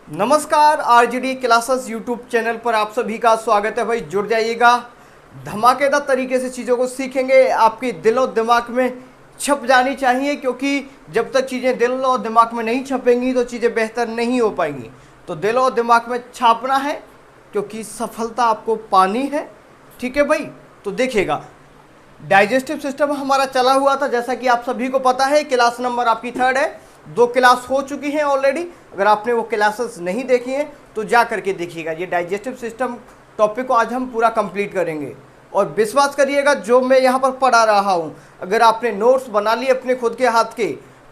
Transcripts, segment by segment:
नमस्कार, RGD classes YouTube channel पर आप सभी का स्वागत है। भाई जुड़ जाइएगा, धमाकेदार तरीके से चीज़ों को सीखेंगे, आपके दिल और दिमाग में छप जानी चाहिए, क्योंकि जब तक चीज़ें दिल और दिमाग में नहीं छपेंगी तो चीज़ें बेहतर नहीं हो पाएंगी। तो दिल और दिमाग में छापना है, क्योंकि सफलता आपको पानी है। ठीक है भाई, तो देखिएगा, डाइजेस्टिव सिस्टम हमारा चला हुआ था, जैसा कि आप सभी को पता है। क्लास नंबर आपकी 3 है, 2 क्लास हो चुकी हैं ऑलरेडी। अगर आपने वो क्लासेस नहीं देखी हैं तो जा करके देखिएगा। ये डाइजेस्टिव सिस्टम टॉपिक को आज हम पूरा कंप्लीट करेंगे, और विश्वास करिएगा जो मैं यहाँ पर पढ़ा रहा हूँ, अगर आपने नोट्स बना लिए अपने खुद के हाथ के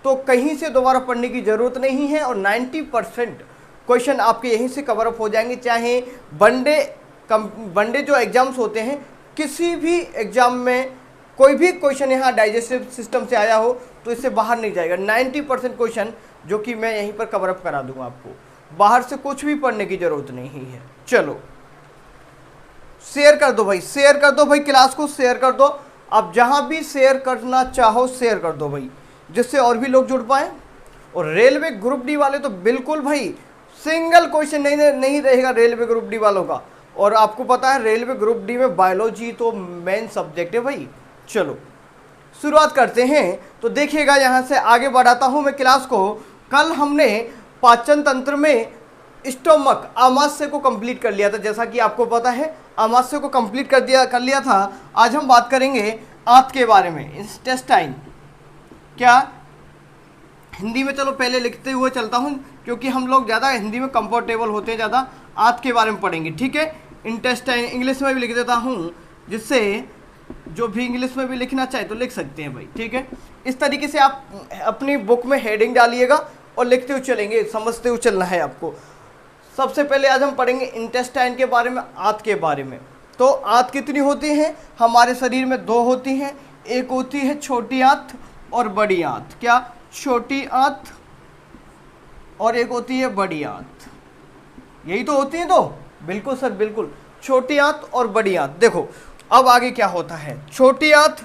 तो कहीं से दोबारा पढ़ने की ज़रूरत नहीं है, और 90% क्वेश्चन आपके यहीं से कवर अप हो जाएंगे। चाहे वनडे जो एग्जाम्स होते हैं, किसी भी एग्जाम में कोई भी क्वेश्चन यहाँ डाइजेस्टिव सिस्टम से आया हो तो इससे बाहर नहीं जाएगा। 90% क्वेश्चन जो कि मैं यहीं पर कवर अप करा दूंगा आपको, बाहर से कुछ भी पढ़ने की ज़रूरत नहीं है। चलो शेयर कर दो भाई, शेयर कर दो भाई, क्लास को शेयर कर दो। आप जहाँ भी शेयर करना चाहो शेयर कर दो भाई, जिससे और भी लोग जुड़ पाए। और रेलवे ग्रुप डी वाले तो बिल्कुल भाई सिंगल क्वेश्चन नहीं रहेगा रेलवे ग्रुप डी वालों का। और आपको पता है रेलवे ग्रुप डी में बायोलॉजी तो मेन सब्जेक्ट है भाई। चलो शुरुआत करते हैं। तो देखिएगा, यहाँ से आगे बढ़ाता हूँ मैं क्लास को। कल हमने पाचन तंत्र में स्टोमक आमाशय को कंप्लीट कर लिया था, जैसा कि आपको पता है आमाशय को कंप्लीट कर लिया था। आज हम बात करेंगे आंत के बारे में, इंटेस्टाइन। क्या हिंदी में, चलो पहले लिखते हुए चलता हूँ, क्योंकि हम लोग ज़्यादा हिंदी में कंफर्टेबल होते हैं, ज़्यादा आंत के बारे में पढ़ेंगे। ठीक है, इंटेस्टाइन इंग्लिश में भी लिख देता हूँ, जिससे जो भी इंग्लिश में भी लिखना चाहे तो लिख सकते हैं भाई। ठीक है, इस तरीके से आप अपनी बुक में हेडिंग डालिएगा और लिखते हुए चलेंगे, समझते हुए चलना है आपको। सबसे पहले आज हम पढ़ेंगे इंटेस्टाइन के बारे में, आंत के बारे में। तो आंत कितनी होती हैं हमारे शरीर में? 2 होती हैं। एक होती है छोटी आंत और बड़ी आंत। क्या? छोटी आंत और एक होती है बड़ी आंत। यही तो होती है। तो बिल्कुल सर, बिल्कुल, छोटी आंत और बड़ी आंत। देखो अब आगे क्या होता है। छोटी आंत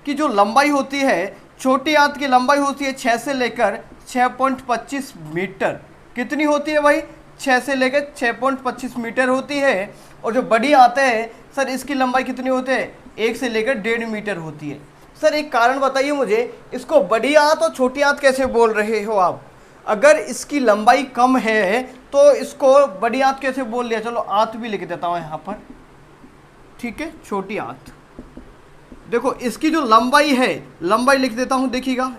की जो लंबाई होती है, छोटी आंत की लंबाई होती है 6 से लेकर 6.25 मीटर। कितनी होती है भाई? 6 से लेकर 6.25 मीटर होती है। और जो बड़ी आंत है सर, इसकी लंबाई कितनी होती है? 1 से लेकर 1.5 मीटर होती है। सर एक कारण बताइए मुझे, इसको बड़ी आंत और छोटी आंत कैसे बोल रहे हो आप? अगर इसकी लंबाई कम है तो इसको बड़ी आंत कैसे बोल लिया? चलो आंत भी लिख देता हूँ यहाँ पर। ठीक है, छोटी आंत। देखो इसकी जो लंबाई है, लंबाई लिख देता हूँ, देखिएगा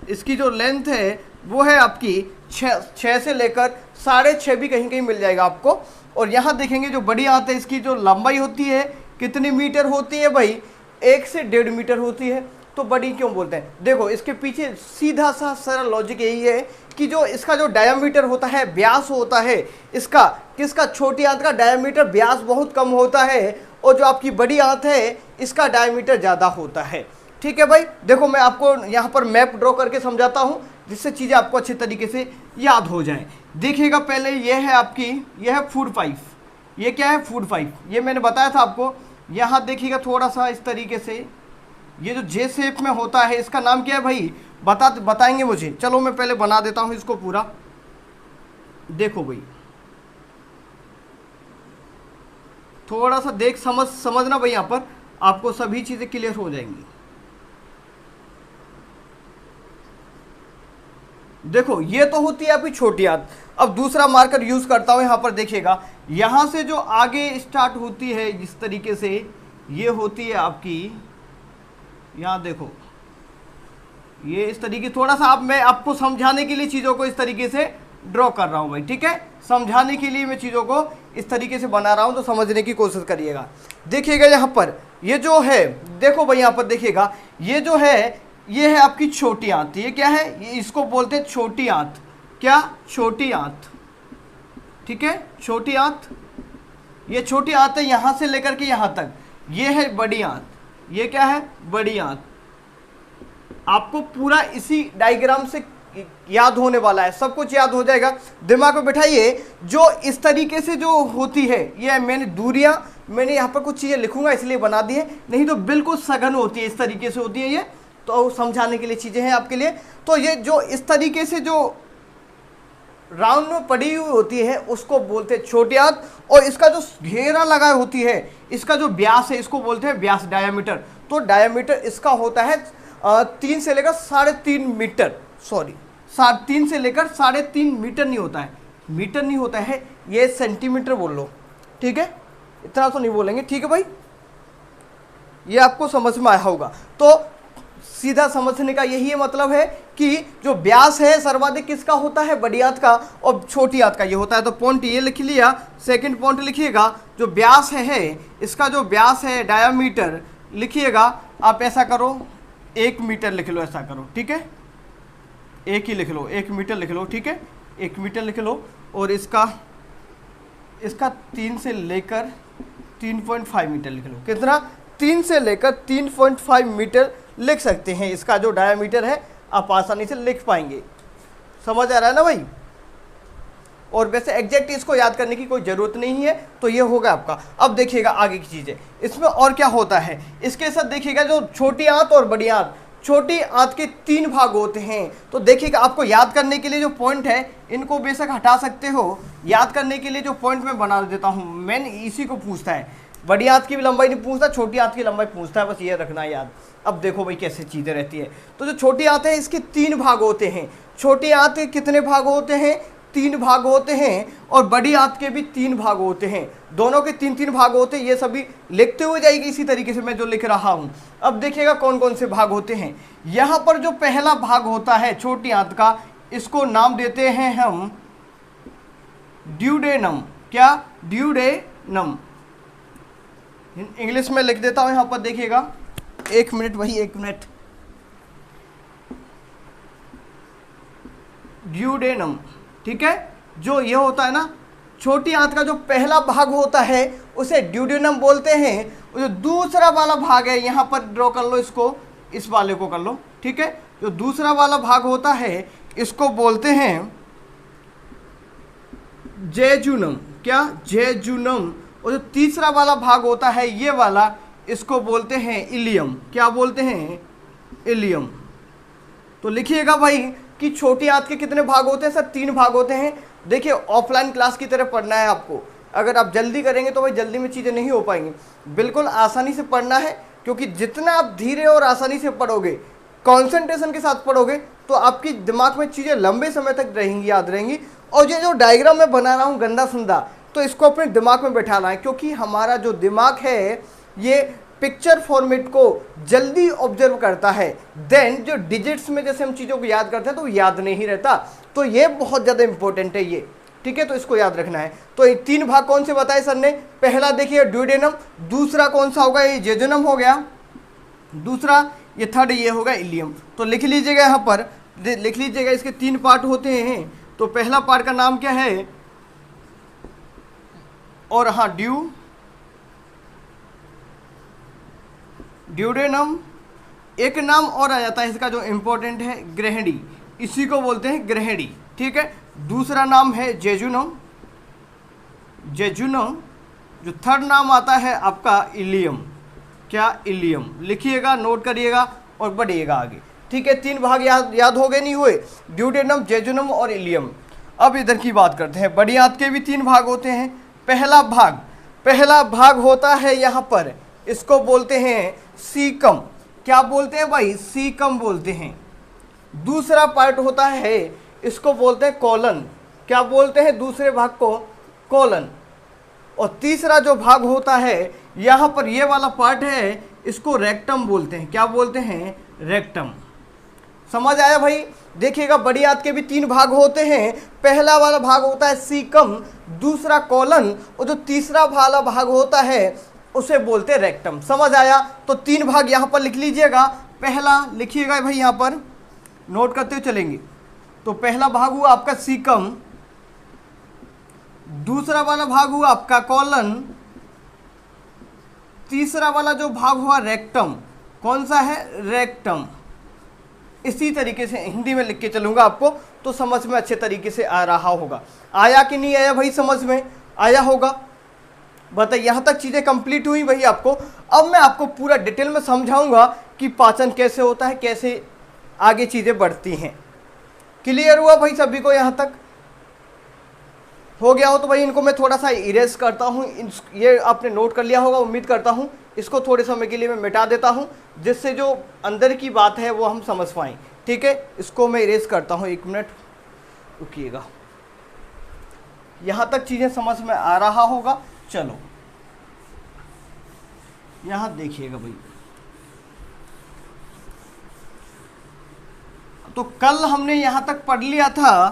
इसकी जो लेंथ है वो है आपकी 6 से लेकर 6.5 भी कहीं कहीं मिल जाएगा आपको। और यहाँ देखेंगे जो बड़ी आंत है, इसकी जो लंबाई होती है कितनी मीटर होती है भाई? 1 से 1.5 मीटर होती है। तो बड़ी क्यों बोलते हैं? देखो इसके पीछे सीधा सा सरल लॉजिक यही है कि जो इसका जो डायामीटर होता है, व्यास होता है इसका, किसका? छोटी आंत का डायामीटर, व्यास बहुत कम होता है, और जो आपकी बड़ी आंत है इसका डायमीटर ज़्यादा होता है। ठीक है भाई, देखो मैं आपको यहाँ पर मैप ड्रॉ करके समझाता हूँ, जिससे चीज़ें आपको अच्छे तरीके से याद हो जाएं। देखिएगा पहले ये है आपकी, ये है फूड पाइप। ये क्या है? Food pipe. ये मैंने बताया था आपको। यहाँ देखिएगा थोड़ा सा इस तरीके से, ये जो जे शेप में होता है इसका नाम क्या है भाई? बताएंगे मुझे। चलो मैं पहले बना देता हूँ इसको पूरा। देखो भाई, थोड़ा सा देख समझना भाई, यहाँ पर आपको सभी चीज़ें क्लियर हो जाएंगी। देखो ये तो होती है आपकी छोटी आंत। अब दूसरा मार्कर यूज करता हूँ, यहाँ पर देखिएगा, यहाँ से जो आगे स्टार्ट होती है जिस तरीके से, ये होती है आपकी, यहाँ देखो ये इस तरीके, थोड़ा सा मैं आपको समझाने के लिए चीज़ों को इस तरीके से ड्रॉ कर रहा हूँ भाई। ठीक है, समझाने के लिए मैं चीज़ों को इस तरीके से बना रहा हूँ, तो समझने की कोशिश करिएगा। देखिएगा यहाँ पर ये जो है, देखो भाई यहाँ पर देखिएगा, ये जो है ये है आपकी छोटी आंत। ये क्या है? ये इसको बोलते हैं छोटी आंत। क्या? छोटी आंत। ठीक है, छोटी आंत। ये छोटी आंत है यहाँ से लेकर के यहाँ तक। ये है बड़ी आंत। ये क्या है? बड़ी आंत। आपको पूरा इसी डायग्राम से याद होने वाला है, सब कुछ याद हो जाएगा। दिमाग में बिठाइए, जो इस तरीके से जो होती है, ये मैंने दूरियां, मैंने यहाँ पर कुछ चीज़ें लिखूंगा इसलिए बना दी है, नहीं तो बिल्कुल सघन होती है, इस तरीके से होती है ये। तो समझाने के लिए चीज़ें हैं आपके लिए। तो ये जो इस तरीके से जो राउंड में पड़ी हुई होती है उसको बोलते हैं छोटी आंत, और इसका जो घेरा लगा होती है, इसका जो व्यास है इसको बोलते हैं व्यास, डायामीटर। तो डायामीटर इसका होता है 3 से लेकर 3.5 मीटर, सॉरी 3 से लेकर 3.5 मीटर नहीं होता है, मीटर नहीं होता है, ये सेंटीमीटर बोल लो, ठीक है, इतना तो नहीं बोलेंगे, ठीक है भाई, ये आपको समझ में आया होगा। तो सीधा समझने का यही मतलब है कि जो व्यास है सर्वाधिक किसका होता है, बड़ी आंत का, और छोटी आंत का ये होता है। तो पॉइंट ये लिख लिया, सेकंड पॉइंट लिखिएगा, जो व्यास है इसका जो व्यास है डायामीटर लिखिएगा, आप ऐसा करो 1 मीटर लिख लो, ऐसा करो, ठीक है, एक ही लिख लो, 1 मीटर लिख लो, ठीक है, 1 मीटर लिख लो। और इसका 3 से लेकर 3.5 मीटर लिख लो, कितना, 3 से लेकर 3.5 मीटर लिख सकते हैं, इसका जो डायामीटर है आप आसानी से लिख पाएंगे। समझ आ रहा है ना भाई। और वैसे एग्जैक्ट इसको याद करने की कोई ज़रूरत नहीं है, तो ये होगा आपका। अब देखिएगा आगे की चीज़ें, इसमें और क्या होता है, इसके साथ देखिएगा जो छोटी आंत और बड़ी आंत, छोटी आंत के 3 भाग होते हैं। तो देखिएगा आपको याद करने के लिए जो पॉइंट है इनको बेशक हटा सकते हो, याद करने के लिए जो पॉइंट मैं बना देता हूँ, मैंने इसी को पूछता है, बड़ी आंत की भी लंबाई नहीं पूछता, छोटी आंत की लंबाई पूछता है, बस ये रखना याद। अब देखो भाई कैसे चीज़ें रहती है। तो जो छोटी आंत है इसके 3 भाग होते हैं, छोटी आंत के कितने भाग होते हैं, 3 भाग होते हैं, और बड़ी आंत के भी 3 भाग होते हैं, दोनों के 3-3 भाग होते हैं। ये सभी लिखते हुए जाएगी इसी तरीके से मैं जो लिख रहा हूँ। अब देखिएगा कौन कौन से भाग होते हैं। यहाँ पर जो पहला भाग होता है छोटी आंत का, इसको नाम देते हैं हम ड्यूडेनम। क्या, ड्यूडेनम, इंग्लिश में लिख देता हूँ यहाँ पर, देखिएगा 1 मिनट भाई, 1 मिनट, ड्यूडेनम, ठीक है। जो ये होता है ना छोटी आंत का जो पहला भाग होता है उसे ड्यूडेनम बोलते हैं। और जो दूसरा वाला भाग है, यहाँ पर ड्रॉ कर लो इसको, इस वाले को कर लो, ठीक है, जो दूसरा वाला भाग होता है इसको बोलते हैं जेजुनम। क्या, जेजुनम। और जो तीसरा वाला भाग होता है ये वाला, इसको बोलते हैं इलियम। क्या बोलते हैं, इलियम। तो लिखिएगा भाई कि छोटी आंत के कितने भाग होते हैं सर, 3 भाग होते हैं। देखिए ऑफलाइन क्लास की तरह पढ़ना है आपको, अगर आप जल्दी करेंगे तो भाई जल्दी में चीज़ें नहीं हो पाएंगी, बिल्कुल आसानी से पढ़ना है, क्योंकि जितना आप धीरे और आसानी से पढ़ोगे, कॉन्सेंट्रेशन के साथ पढ़ोगे, तो आपकी दिमाग में चीज़ें लंबे समय तक रहेंगी, याद रहेंगी। और ये जो डायग्राम मैं बना रहा हूँ गंदा संदा, तो इसको अपने दिमाग में बैठाना है, क्योंकि हमारा जो दिमाग है ये पिक्चर फॉर्मेट को जल्दी ऑब्जर्व करता है। देन जो डिजिट्स में जैसे हम चीज़ों को याद करते हैं तो याद नहीं रहता, तो ये बहुत ज़्यादा इंपॉर्टेंट है ये, ठीक है, तो इसको याद रखना है। तो ये 3 भाग कौन से बताए सर ने, पहला देखिए ड्यूडेनम, दूसरा कौन सा होगा, ये जेजुनम हो गया, दूसरा ये थर्ड ये होगा इलियम। तो लिख लीजिएगा यहाँ पर, लिख लीजिएगा इसके 3 पार्ट होते हैं। तो पहला पार्ट का नाम क्या है, और हाँ ड्यूडेनम। एक नाम और आ जाता है इसका जो इम्पोर्टेंट है, ग्रहेडी, इसी को बोलते हैं ग्रहेडी, ठीक है। दूसरा नाम है जेजुनम, जेजुनम। जो थर्ड नाम आता है आपका इलियम। क्या, इलियम। लिखिएगा, नोट करिएगा और बढ़िएगा आगे, ठीक है। 3 भाग याद हो गए, नहीं हुए, ड्यूडेनम, जेजुनम और इलियम। अब इधर की बात करते हैं, बड़ी आंत के भी 3 भाग होते हैं। पहला भाग होता है यहाँ पर, इसको बोलते हैं सीकम। क्या बोलते हैं भाई, सीकम बोलते हैं। दूसरा पार्ट होता है, इसको बोलते हैं कॉलन। क्या बोलते हैं दूसरे भाग को, कॉलन। और तीसरा जो भाग होता है यहाँ पर, ये वाला पार्ट है, इसको रेक्टम बोलते हैं। क्या बोलते हैं, रेक्टम। समझ आया भाई। देखिएगा बड़ी आंत के भी 3 भाग होते हैं, पहला वाला भाग होता है सीकम, दूसरा कॉलन, और जो तीसरा वाला भाग होता है उसे बोलते हैं रेक्टम। समझ आया। तो 3 भाग यहाँ पर लिख लीजिएगा। पहला लिखिएगा भाई, यहाँ पर नोट करते हुए चलेंगे। तो पहला भाग हुआ आपका सीकम, दूसरा वाला भाग हुआ आपका कॉलन, तीसरा वाला जो भाग हुआ रेक्टम। कौन सा है, रेक्टम। इसी तरीके से हिंदी में लिख के चलूंगा आपको, तो समझ में अच्छे तरीके से आ रहा होगा। आया कि नहीं आया भाई, समझ में आया होगा। बताइए, यहाँ तक चीज़ें कंप्लीट हुई भाई आपको। अब मैं आपको पूरा डिटेल में समझाऊंगा कि पाचन कैसे होता है, कैसे आगे चीज़ें बढ़ती हैं। क्लियर हुआ भाई सभी को यहाँ तक। हो गया हो तो भाई इनको मैं थोड़ा सा इरेज करता हूँ। ये आपने नोट कर लिया होगा उम्मीद करता हूँ। इसको थोड़े समय के लिए मैं मिटा देता हूँ जिससे जो अंदर की बात है वो हम समझ पाएँ। ठीक है, इसको मैं इरेज करता हूँ, 1 मिनट रुकिएगा। यहाँ तक चीज़ें समझ में आ रहा होगा। चलो यहाँ देखिएगा भाई, तो कल हमने यहाँ तक पढ़ लिया था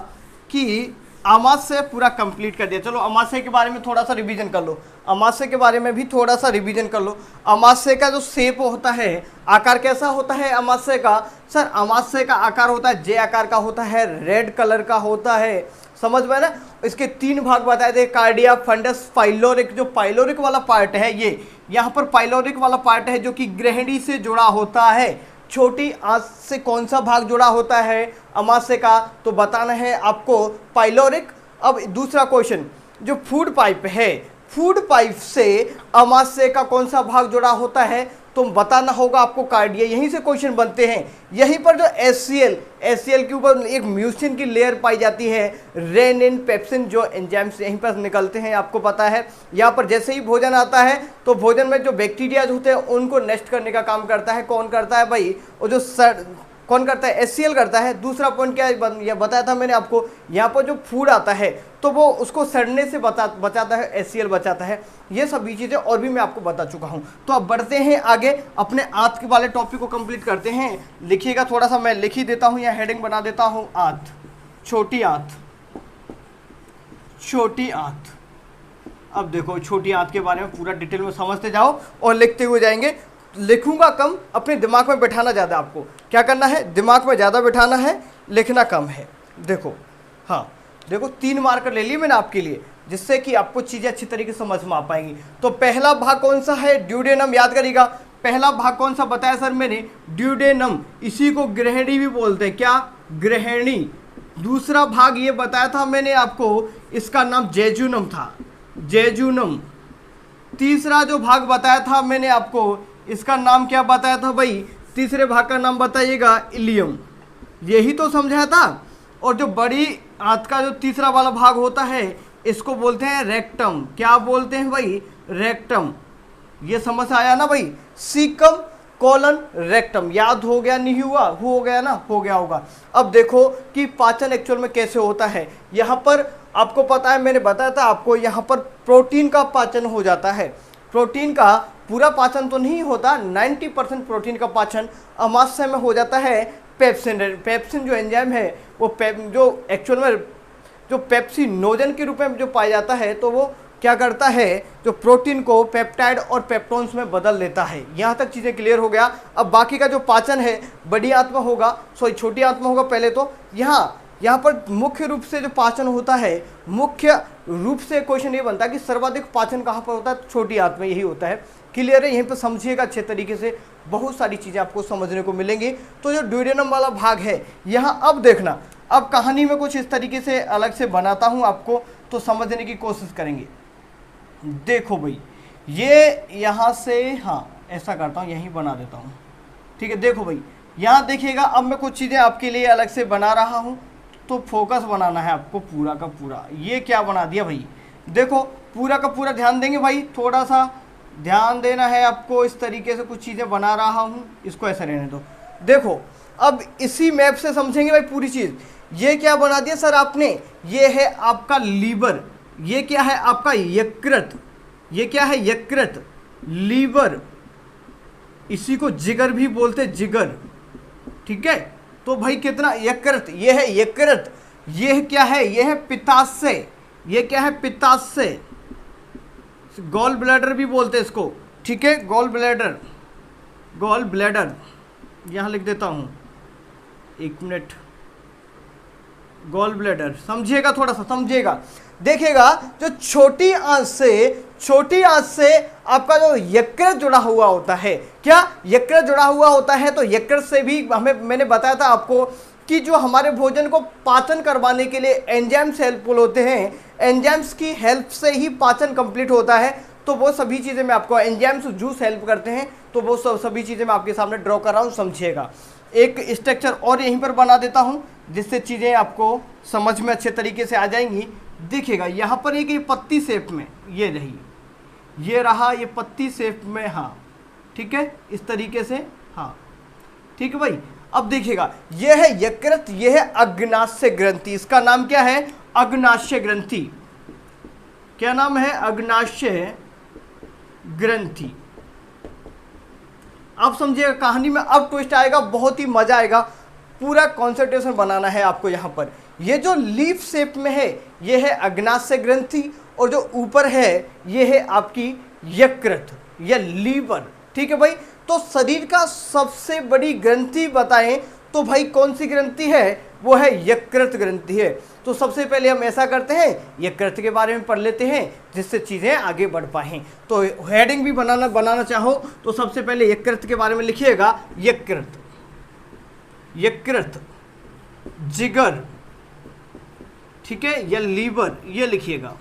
कि अमावास्या पूरा कंप्लीट कर दिया। चलो अमावास्या के बारे में थोड़ा सा रिवीजन कर लो, अमावास्या के बारे में भी थोड़ा सा रिवीजन कर लो। अमावास्या का जो शेप होता है, आकार कैसा होता है अमावास्या का? सर अमावास्या का आकार होता है जे आकार का होता है, रेड कलर का होता है, समझ में ना। इसके 3 भाग बताए थे, कार्डिया, फंडस, पाइलोरिक। जो पाइलोरिक वाला पार्ट है, ये यहाँ पर पाइलोरिक वाला पार्ट है जो कि गृहिणी से जुड़ा होता है। छोटी आंत से कौन सा भाग जुड़ा होता है अमाशय का? तो बताना है आपको पाइलोरिक। अब दूसरा क्वेश्चन, जो फूड पाइप है, फूड पाइप से अमाशय का कौन सा भाग जुड़ा होता है? तो बताना होगा आपको कार्डिया। यहीं से क्वेश्चन बनते हैं। यहीं पर जो एचसीएल के ऊपर एक म्यूसिन की लेयर पाई जाती है, रेनिन, पेप्सिन, जो एंजाइम्स यहीं पर निकलते हैं, आपको पता है। यहाँ पर जैसे ही भोजन आता है तो भोजन में जो बैक्टीरिया होते हैं उनको नष्ट करने का काम करता है। कौन करता है भाई? वो जो कौन करता है? एचसीएल करता है। दूसरा पॉइंट क्या है, यह बताया था मैंने आपको, यहाँ पर जो फूड आता है तो वो उसको सड़ने से बचाता है, एचसीएल बचाता है। ये सभी चीज़ें और भी मैं आपको बता चुका हूँ। तो अब बढ़ते हैं आगे, अपने आंत के वाले टॉपिक को कंप्लीट करते हैं। लिखिएगा थोड़ा सा, मैं लिख ही देता हूँ या हेडिंग बना देता हूँ। आंत, छोटी आंत, छोटी आंत। अब देखो छोटी आंत के बारे में पूरा डिटेल में समझते जाओ और लिखते हुए जाएंगे। लिखूंगा कम, अपने दिमाग में बैठाना ज़्यादा। आपको क्या करना है? दिमाग में ज़्यादा बैठाना है, लिखना कम है। देखो, हाँ देखो 3 मार्कर ले लिए मैंने आपके लिए, जिससे कि आपको चीज़ें अच्छी तरीके से समझ में आ पाएंगी। तो पहला भाग कौन सा है? ड्यूडेनम। याद करिएगा, पहला भाग कौन सा बताया सर मैंने? ड्यूडेनम। इसी को गृहिणी भी बोलते हैं। क्या? गृहिणी। दूसरा भाग ये बताया था मैंने आपको, इसका नाम जेजुनम था, जेजुनम। तीसरा जो भाग बताया था मैंने आपको, इसका नाम क्या बताया था भाई? तीसरे भाग का नाम बताइएगा, इलियम। यही तो समझाया था। और जो बड़ी आंत का जो तीसरा वाला भाग होता है, इसको बोलते हैं रेक्टम। क्या बोलते हैं भाई? रेक्टम। ये समझ आया ना भाई? Caecum, colon, rectum. याद हो गया? नहीं हुआ? हो गया ना? हो गया होगा। अब देखो कि पाचन एक्चुअल में कैसे होता है। यहाँ पर आपको पता है, मैंने बताया था आपको, यहाँ पर प्रोटीन का पाचन हो जाता है। प्रोटीन का पूरा पाचन तो नहीं होता, 90% प्रोटीन का पाचन अमाशय में हो जाता है। पेप्सिन, पेप्सिन जो एंजाइम है वो जो एक्चुअल में जो पेप्सिनोजन के रूप में जो पाया जाता है, तो वो क्या करता है? जो प्रोटीन को पेप्टाइड और पेप्टोन्स में बदल लेता है। यहाँ तक चीज़ें क्लियर हो गया। अब बाकी का जो पाचन है बड़ी आंत में होगा, छोटी आंत में होगा। पहले तो यहाँ पर मुख्य रूप से जो पाचन होता है, मुख्य रूप से क्वेश्चन ये बनता है कि सर्वाधिक पाचन कहाँ पर होता है? छोटी आंत में। यही होता है। क्लियर है? यहीं पर समझिएगा अच्छे तरीके से, बहुत सारी चीज़ें आपको समझने को मिलेंगी। तो जो ड्यूडेनम वाला भाग है यहाँ, अब देखना, अब कहानी में कुछ इस तरीके से अलग से बनाता हूँ आपको, तो समझने की कोशिश करेंगे। देखो भाई, ये यहाँ से, हाँ ऐसा करता हूँ, यहीं बना देता हूँ। ठीक है, देखो भाई यहाँ देखिएगा, अब मैं कुछ चीज़ें आपके लिए अलग से बना रहा हूँ। तो फोकस बनाना है आपको पूरा का पूरा। ये क्या बना दिया भाई? देखो पूरा का पूरा ध्यान देंगे भाई, थोड़ा सा ध्यान देना है आपको। इस तरीके से कुछ चीज़ें बना रहा हूँ, इसको ऐसे रहने दो। देखो अब इसी मैप से समझेंगे भाई पूरी चीज़। ये क्या बना दिया सर आपने? ये है आपका लीवर। ये क्या है आपका? यकृत। ये क्या है? यकृत, लीवर। इसी को जिगर भी बोलते, जिगर। ठीक है, तो भाई कितना? यकृत। ये है यकृत। ये क्या है? ये है पित्ताशय। ये क्या है? पित्ताशय। गॉल ब्लैडर भी बोलते हैं इसको। ठीक है, गॉल ब्लैडर, गॉल ब्लैडर यहाँ लिख देता हूँ, 1 मिनट। गॉल ब्लैडर समझिएगा, थोड़ा सा समझिएगा। देखिएगा, जो छोटी आंत से आपका जो यकृत जुड़ा हुआ होता है, क्या यकृत जुड़ा हुआ होता है? तो यकृत से भी मैंने बताया था आपको कि जो हमारे भोजन को पाचन करवाने के लिए एंजाइम्स हेल्पफुल होते हैं, एंजाइम्स की हेल्प से ही पाचन कंप्लीट होता है। तो वो सभी चीज़ें मैं आपको, एंजाइम्स जूस हेल्प करते हैं, तो वो सभी चीज़ें मैं आपके सामने ड्रॉ कर रहा हूँ, समझिएगा। एक स्ट्रक्चर और यहीं पर बना देता हूँ, जिससे चीज़ें आपको समझ में अच्छे तरीके से आ जाएंगी। देखिएगा यहाँ पर एक ये पत्ती शेप में ये रही, ये रहा ये पत्ती शेप में, हाँ ठीक है, इस तरीके से, हाँ ठीक है भाई। अब देखिएगा ये है यकृत, ये है अग्नाशय ग्रंथि, इसका नाम क्या है? अग्नाशय ग्रंथि। क्या नाम है? अग्नाशय ग्रंथि। आप समझिएगा कहानी में अब ट्विस्ट आएगा, बहुत ही मजा आएगा, पूरा कंसंट्रेशन बनाना है आपको। यहाँ पर ये जो लीफ शेप में है ये है अग्नाशय ग्रंथि, और जो ऊपर है ये है आपकी यकृत या लीवर, ठीक है भाई। तो शरीर का सबसे बड़ी ग्रंथि बताएं तो भाई कौन सी ग्रंथि है? वो है यकृत ग्रंथि है। तो सबसे पहले हम ऐसा करते हैं, यकृत के बारे में पढ़ लेते हैं जिससे चीज़ें आगे बढ़ पाएं। तो हेडिंग भी बनाना चाहो तो सबसे पहले यकृत के बारे में लिखिएगा, यकृत, यकृत, जिगर, ठीक है, या लीवर, ये लिखिएगा,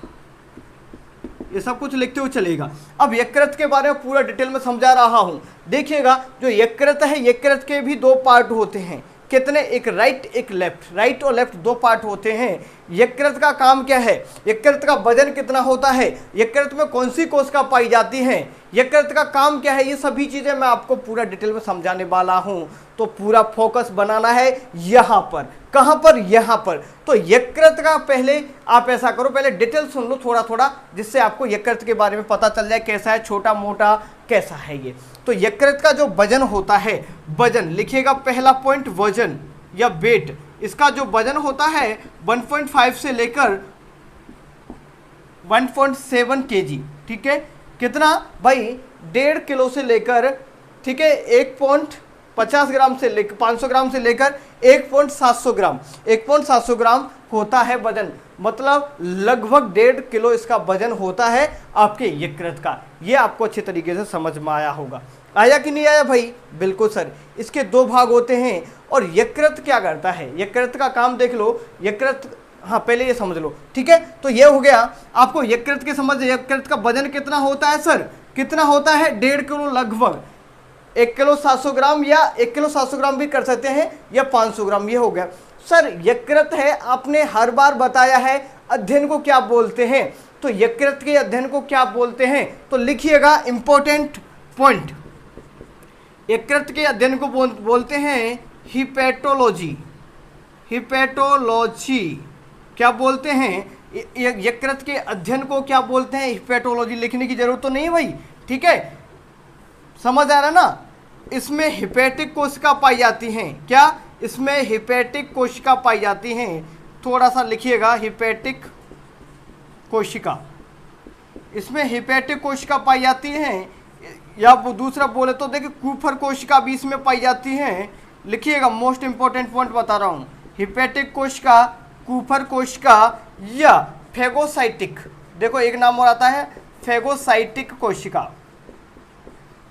ये सब कुछ लिखते हुए चलेगा। अब यकृत के बारे में पूरा डिटेल में समझा रहा हूं। देखिएगा जो यकृत है, यकृत के भी दो पार्ट होते हैं। कितने? एक राइट एक लेफ्ट, राइट और लेफ्ट दो पार्ट होते हैं। यकृत का काम क्या है? यकृत का वजन कितना होता है? यकृत में कौन सी कोशिका पाई जाती हैं? यकृत का काम क्या है? ये सभी चीजें मैं आपको पूरा डिटेल में समझाने वाला हूं। तो पूरा फोकस बनाना है यहाँ पर। कहाँ पर? यहाँ पर। तो यकृत का पहले आप ऐसा करो, पहले डिटेल सुन लो थोड़ा थोड़ा, जिससे आपको यकृत के बारे में पता चल जाए कैसा है, छोटा मोटा कैसा है ये। तो यकृत का जो वजन होता है, वजन लिखिएगा, पहला पॉइंट वजन या वेट, इसका जो वजन होता है 1.5 से लेकर 1.7 kg, ठीक है। कितना भाई? 1.5 किलो से लेकर, ठीक है, 1.50 ग्राम से लेकर 500 ग्राम से लेकर 1.700 ग्राम, 1.700 ग्राम होता है वजन। मतलब लगभग 1.5 किलो इसका वजन होता है आपके यकृत का। ये आपको अच्छे तरीके से समझ में आया होगा। आया कि नहीं आया भाई? बिल्कुल सर। इसके दो भाग होते हैं। और यकृत क्या करता है? यकृत का काम देख लो। यकृत, हाँ पहले ये समझ लो, ठीक है। तो ये हो गया आपको यकृत के समझ। यकृत का वजन कितना होता है सर? कितना होता है? 1.5 किलो लगभग। 1 किलो 700 ग्राम या 1 किलो 700 ग्राम भी कर सकते हैं, या 500 ग्राम, ये हो गया सर। यकृत है, आपने हर बार बताया है अध्ययन को क्या बोलते हैं। तो यकृत के अध्ययन को क्या बोलते हैं? तो लिखिएगा इंपॉर्टेंट पॉइंट, यकृत के अध्ययन को बोलते हैं हिपैटोलॉजी। हिपैटोलॉजी क्या बोलते हैं? यकृत के अध्ययन को क्या बोलते हैं? हिपैटोलॉजी। लिखने की जरूरत तो नहीं है भाई, ठीक है, समझ आ रहा ना। इसमें हिपैटिक कोशिका पाई जाती हैं। क्या? इसमें हिपैटिक कोशिका पाई जाती हैं। थोड़ा सा लिखिएगा, हिपैटिक कोशिका, इसमें हिपैटिक कोशिका पाई जाती हैं। या वो दूसरा बोले तो देखिए कूफर कोशिका भी इसमें पाई जाती हैं। लिखिएगा, मोस्ट इंपॉर्टेंट पॉइंट बता रहा हूँ, हिपैटिक कोशिका, कूफर कोशिका या फेगोसाइटिक। देखो एक नाम और आता है फेगोसाइटिक कोशिका,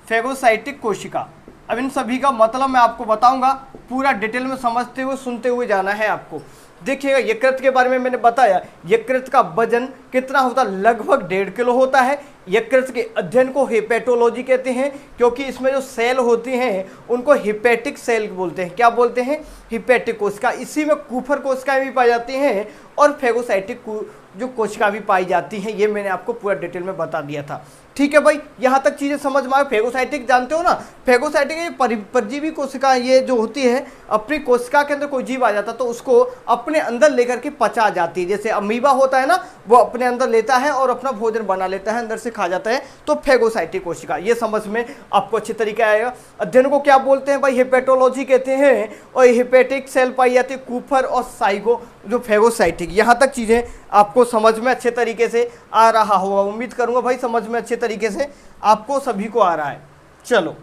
फेगोसाइटिक कोशिका। अब इन सभी का मतलब मैं आपको बताऊंगा, पूरा डिटेल में समझते हुए सुनते हुए जाना है आपको। देखिएगा यकृत के बारे में मैंने बताया, यकृत का वजन कितना होता है? लगभग 1.5 किलो होता है। यकृत के अध्ययन को हिपैटोलॉजी कहते हैं, क्योंकि इसमें जो सेल होती हैं उनको हिपैटिक सेल बोलते हैं। क्या बोलते हैं? हिपैटिक कोशिका। इसी में कूफर कोशिकाएं भी पाई जाती हैं और फेगोसाइटिक जो कोशिका भी पाई जाती हैं। ये मैंने आपको पूरा डिटेल में बता दिया था, ठीक है भाई। यहाँ तक चीज़ें समझ में आए। फेगोसाइटिक जानते हो ना? फेगोसाइटिक ये परजीवी कोशिका, ये जो होती है अपनी कोशिका के अंदर कोई जीव आ जाता तो उसको अपने अंदर लेकर के पचा जाती है। जैसे अमीबा होता है ना, वो अपने अंदर लेता है और अपना भोजन बना लेता है, अंदर से खा जाता है। तो फेगोसाइटिक कोशिका, ये समझ में आपको अच्छी तरीके आएगा। अध्ययन को क्या बोलते हैं भाई? हिपैटोलॉजी कहते हैं। और हिपैटिक सेल पाई जाती है कूफर और साइगो जो फेगोसाइटिक। यहाँ तक चीज़ें आपको समझ में अच्छे तरीके से आ रहा होगा। उम्मीद करूंगा भाई समझ में अच्छे तरीके से आपको सभी को आ रहा है। चलो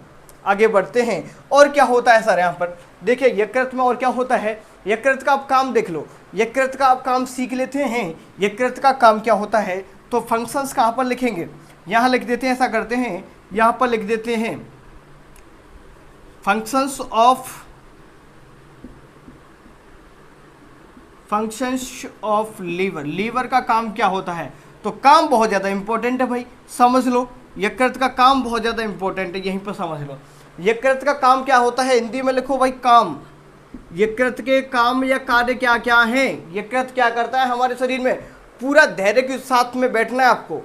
आगे बढ़ते हैं। और क्या होता है सर यहाँ पर? देखिए यकृत में और क्या होता है। यकृत का आप काम देख लो, यकृत का आप काम सीख लेते हैं। यकृत का काम क्या होता है? तो फंक्शंस कहाँ पर लिखेंगे? यहाँ लिख देते हैं, ऐसा करते हैं, यहाँ पर लिख देते हैं फंक्शंस ऑफ लीवर। लीवर का काम क्या होता है? तो काम बहुत ज़्यादा इंपॉर्टेंट है भाई, समझ लो। यकृत का काम बहुत ज़्यादा इंपॉर्टेंट है, यहीं पर समझ लो। यकृत का काम क्या होता है? हिंदी में लिखो भाई काम। यकृत के काम या कार्य क्या क्या हैं? यकृत क्या करता है हमारे शरीर में? पूरा धैर्य के साथ में बैठना है आपको।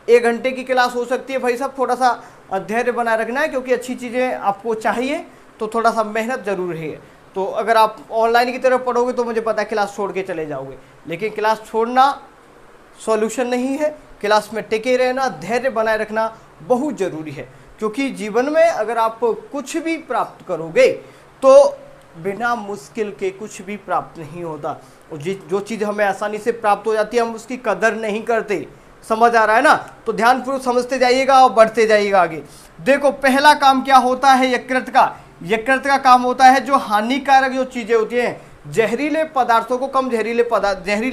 1 घंटे की क्लास हो सकती है भाई साहब, थोड़ा सा धैर्य बनाए रखना है, क्योंकि अच्छी चीज़ें आपको चाहिए तो थोड़ा सा मेहनत ज़रूर है। तो अगर आप ऑनलाइन की तरफ पढ़ोगे तो मुझे पता है क्लास छोड़ के चले जाओगे, लेकिन क्लास छोड़ना सॉल्यूशन नहीं है। क्लास में टिके रहना, धैर्य बनाए रखना बहुत ज़रूरी है, क्योंकि जीवन में अगर आप कुछ भी प्राप्त करोगे तो बिना मुश्किल के कुछ भी प्राप्त नहीं होता। और जो चीज़ हमें आसानी से प्राप्त हो जाती है हम उसकी कदर नहीं करते। समझ आ रहा है ना? तो ध्यानपूर्वक समझते जाइएगा और बढ़ते जाइएगा आगे। देखो पहला काम क्या होता है यकृत का। यकृत का काम होता है जो हानिकारक जो चीज़ें होती हैं, जहरीले पदार्थों को जहरीले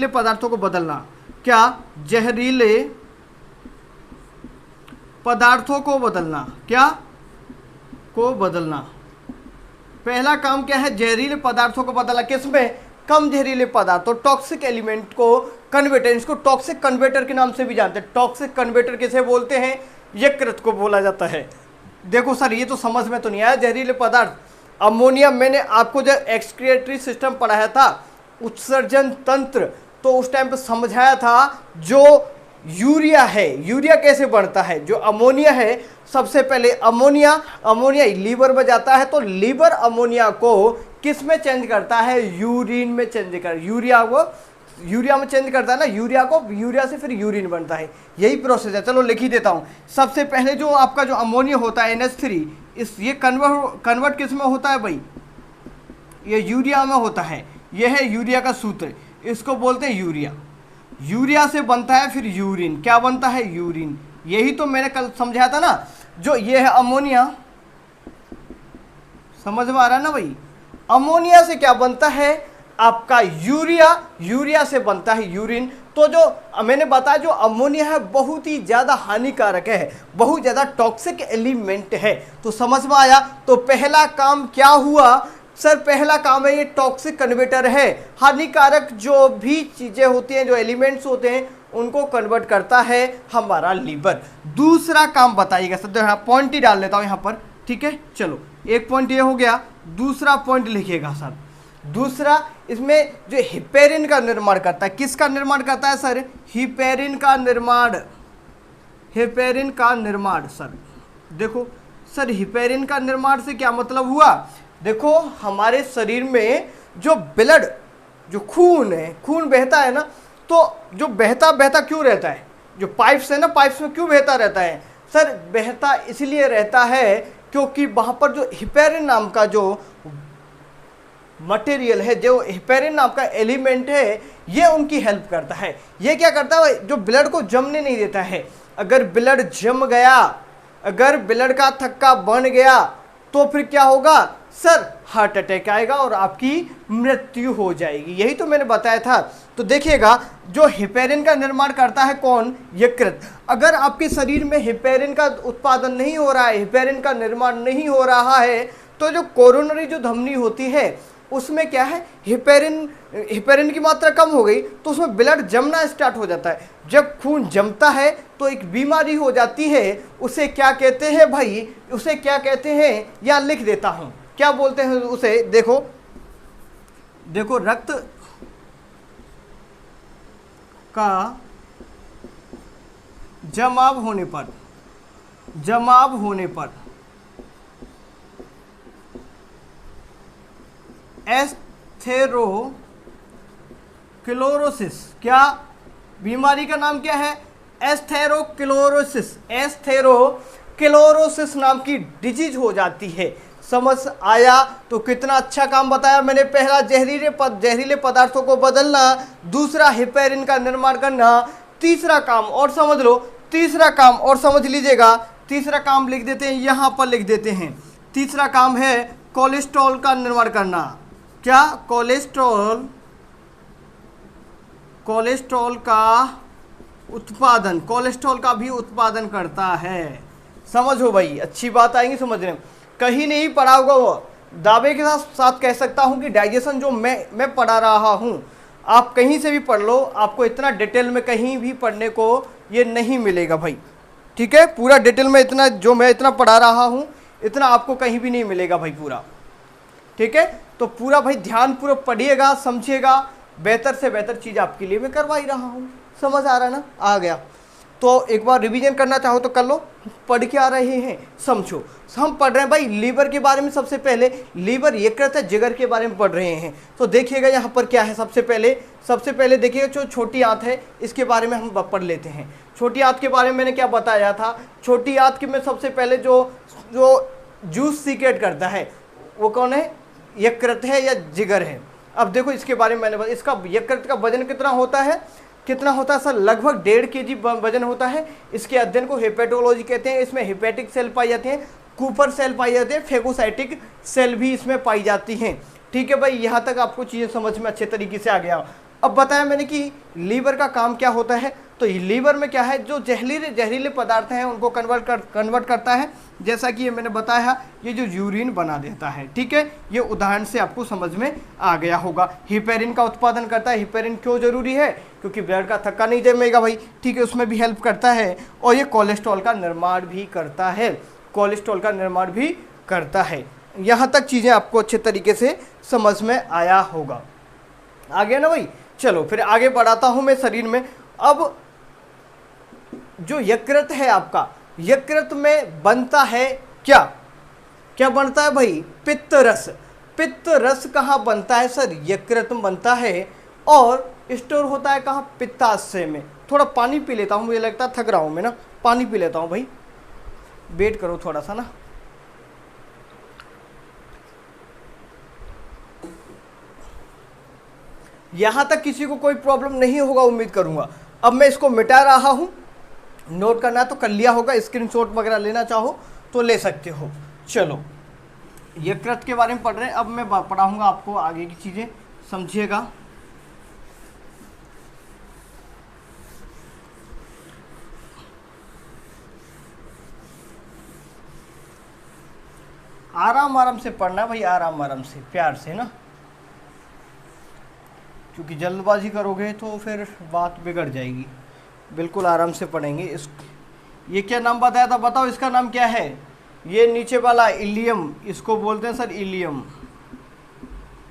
पदार्थों को बदलना। क्या? जहरीले पदार्थों को बदलना। क्या? को बदलना। पहला काम क्या है? जहरीले पदार्थों को बदलना। किसमें? कम जहरीले पदार्थों, टॉक्सिक एलिमेंट को कन्वर्टर, इसको टॉक्सिक कन्वर्टर के नाम से भी जानते हैं। टॉक्सिक कन्वर्टर किसे बोलते हैं? यकृत को बोला जाता है। देखो सर ये तो समझ में तो नहीं आया। जहरीले पदार्थ, अमोनिया, मैंने आपको जब एक्सक्रिएटरी सिस्टम पढ़ाया था, उत्सर्जन तंत्र, तो उस टाइम पे समझाया था जो यूरिया है, यूरिया कैसे बढ़ता है। जो अमोनिया है, सबसे पहले अमोनिया लीवर में जाता है, तो लीवर अमोनिया को किस में चेंज करता है? यूरिन में चेंज कर, यूरिया में चेंज करता है ना, यूरिया से फिर यूरिन बनता है। यही प्रोसेस है। चलो लिख ही देता हूँ। सबसे पहले जो आपका जो अमोनिया होता है NH3, ये कन्वर्ट किस में होता है भाई? ये यूरिया में होता है। ये है यूरिया का सूत्र, इसको बोलते हैं यूरिया। यूरिया से बनता है फिर यूरिन। क्या बनता है? यूरिन। यही तो मैंने कल समझाया था ना। जो ये है अमोनिया, समझ में आ रहा है ना भाई? अमोनिया से क्या बनता है? आपका यूरिया से बनता है यूरिन। तो जो मैंने बताया जो अमोनिया है बहुत ही ज़्यादा हानिकारक है, बहुत ज़्यादा टॉक्सिक एलिमेंट है। तो समझ में आया? तो पहला काम क्या हुआ सर? पहला काम है ये टॉक्सिक कन्वर्टर है। हानिकारक जो भी चीज़ें होती हैं, जो एलिमेंट्स होते हैं, उनको कन्वर्ट करता है हमारा लीवर। दूसरा काम बताइएगा सर, तो यहाँ पॉइंट ही डाल लेता हूँ यहाँ पर, ठीक है। चलो एक पॉइंट ये हो गया, दूसरा पॉइंट लिखिएगा सर। दूसरा, इसमें जो हिपेरिन का निर्माण करता है, किसका निर्माण करता है सर? हिपेरिन का निर्माण सर। देखो सर हिपेरिन का निर्माण से क्या मतलब हुआ? देखो हमारे शरीर में जो ब्लड, जो खून है, खून बहता है ना, तो जो बहता क्यों रहता है? जो पाइप्स है ना, पाइप्स में क्यों बहता रहता है सर? बहता इसलिए रहता है क्योंकि वहाँ पर जो हिपेरिन नाम का जो मटेरियल है, जो हिपेरिन नाम का एलिमेंट है, ये उनकी हेल्प करता है। ये क्या करता है? जो ब्लड को जमने नहीं देता है। अगर ब्लड जम गया, अगर ब्लड का थक्का बन गया, तो फिर क्या होगा सर? हार्ट अटैक आएगा और आपकी मृत्यु हो जाएगी। यही तो मैंने बताया था। तो देखिएगा जो हिपेरिन का निर्माण करता है कौन? यकृत। अगर आपके शरीर में हिपेरिन का उत्पादन नहीं हो रहा है, हिपेरिन का निर्माण नहीं हो रहा है, तो जो कोरोनरी जो धमनी होती है उसमें क्या है? हिपेरिन की मात्रा कम हो गई तो उसमें ब्लड जमना स्टार्ट हो जाता है। जब खून जमता है तो एक बीमारी हो जाती है। उसे क्या कहते हैं भाई? उसे क्या कहते हैं? या लिख देता हूं, क्या बोलते हैं उसे? देखो रक्त का जमाव होने पर एस्थेरोक्लोरोसिस। क्या बीमारी का नाम क्या है? एस्थेरोक्लोरोसिस नाम की डिजीज हो जाती है। समझ आया? तो कितना अच्छा काम बताया मैंने। पहला जहरीले पदार्थों को बदलना, दूसरा हिपेरिन का निर्माण करना, तीसरा काम और समझ लो, तीसरा काम और समझ लीजिएगा। तीसरा काम लिख देते हैं, यहाँ पर लिख देते हैं। तीसरा काम है कोलेस्ट्रॉल का निर्माण करना। क्या? कोलेस्ट्रॉल का भी उत्पादन करता है। समझो भाई, अच्छी बात आएंगी समझने में। कहीं नहीं पढ़ा होगा वो, दावे के साथ कह सकता हूं कि डाइजेशन जो मैं पढ़ा रहा हूं, आप कहीं से भी पढ़ लो, आपको इतना डिटेल में कहीं भी पढ़ने को ये नहीं मिलेगा भाई। ठीक है, पूरा डिटेल में इतना जो मैं इतना पढ़ा रहा हूं, इतना आपको कहीं भी नहीं मिलेगा भाई पूरा। ठीक है, तो पूरा भाई ध्यान पूर्वक पढ़िएगा, समझिएगा, बेहतर से बेहतर चीज़ आपके लिए मैं करवा ही रहा हूँ। समझ आ रहा है ना? आ गया। तो एक बार रिवीजन करना चाहो तो कर लो। पढ़ के आ रहे हैं, समझो। हम पढ़ रहे हैं भाई लीवर के बारे में। सबसे पहले लीवर यकृत है, जिगर के बारे में पढ़ रहे हैं। तो देखिएगा यहाँ पर क्या है। सबसे पहले देखिएगा जो छोटी आंत है इसके बारे में हम पढ़ लेते हैं। छोटी आंत के बारे में मैंने क्या बताया था? छोटी आंत के में सबसे पहले जो जूस सीक्रेट करता है वो कौन है? यकृत है या जिगर है? अब देखो इसके बारे में मैंने बताया। इसका यकृत का वजन कितना होता है सर? लगभग 1.5 kg वजन होता है। इसके अध्ययन को हेपेटोलॉजी कहते हैं। इसमें हेपेटिक सेल पाई जाती हैं, कूपर सेल पाई जाती है, फेगोसाइटिक सेल भी इसमें पाई जाती हैं। ठीक है भाई, यहाँ तक आपको चीज़ें समझ में अच्छे तरीके से आ गया। अब बताया मैंने कि लीवर का काम क्या होता है। तो लीवर में क्या है, जो जहरीले पदार्थ हैं उनको कन्वर्ट करता है। जैसा कि ये मैंने बताया, ये जो यूरिन बना देता है। ठीक है, ये उदाहरण से आपको समझ में आ गया होगा। हिपेरिन का उत्पादन करता है। हिपेरिन क्यों जरूरी है? क्योंकि ब्लड का थक्का नहीं जमेगा भाई। ठीक है, उसमें भी हेल्प करता है। और ये कोलेस्ट्रॉल का निर्माण भी करता है। यहाँ तक चीज़ें आपको अच्छे तरीके से समझ में आया होगा। आ गया ना भाई? चलो फिर आगे बढ़ाता हूँ मैं शरीर में। अब जो यकृत है आपका, यकृत में बनता है क्या बनता है भाई? पित्त रस। पित्त रस कहाँ बनता है सर? यकृत में बनता है। और स्टोर होता है कहाँ? पित्ताशय में। थोड़ा पानी पी लेता हूँ, मुझे लगता है थक रहा हूँ मैं ना। पानी पी लेता हूँ भाई, वेट करो थोड़ा सा ना। यहाँ तक किसी को कोई प्रॉब्लम नहीं होगा उम्मीद करूँगा। अब मैं इसको मिटा रहा हूँ। नोट करना तो कर लिया होगा, स्क्रीनशॉट वगैरह लेना चाहो तो ले सकते हो। चलो, यकृत के बारे में पढ़ रहे हैं। अब मैं पढ़ाऊँगा आपको आगे की चीज़ें, समझिएगा। आराम से पढ़ना भाई, आराम से, प्यार से ना, क्योंकि जल्दबाजी करोगे तो फिर बात बिगड़ जाएगी। बिल्कुल आराम से पढ़ेंगे। ये क्या नाम बताया था? बताओ इसका नाम क्या है? ये नीचे वाला इलियम, इसको बोलते हैं सर इलियम।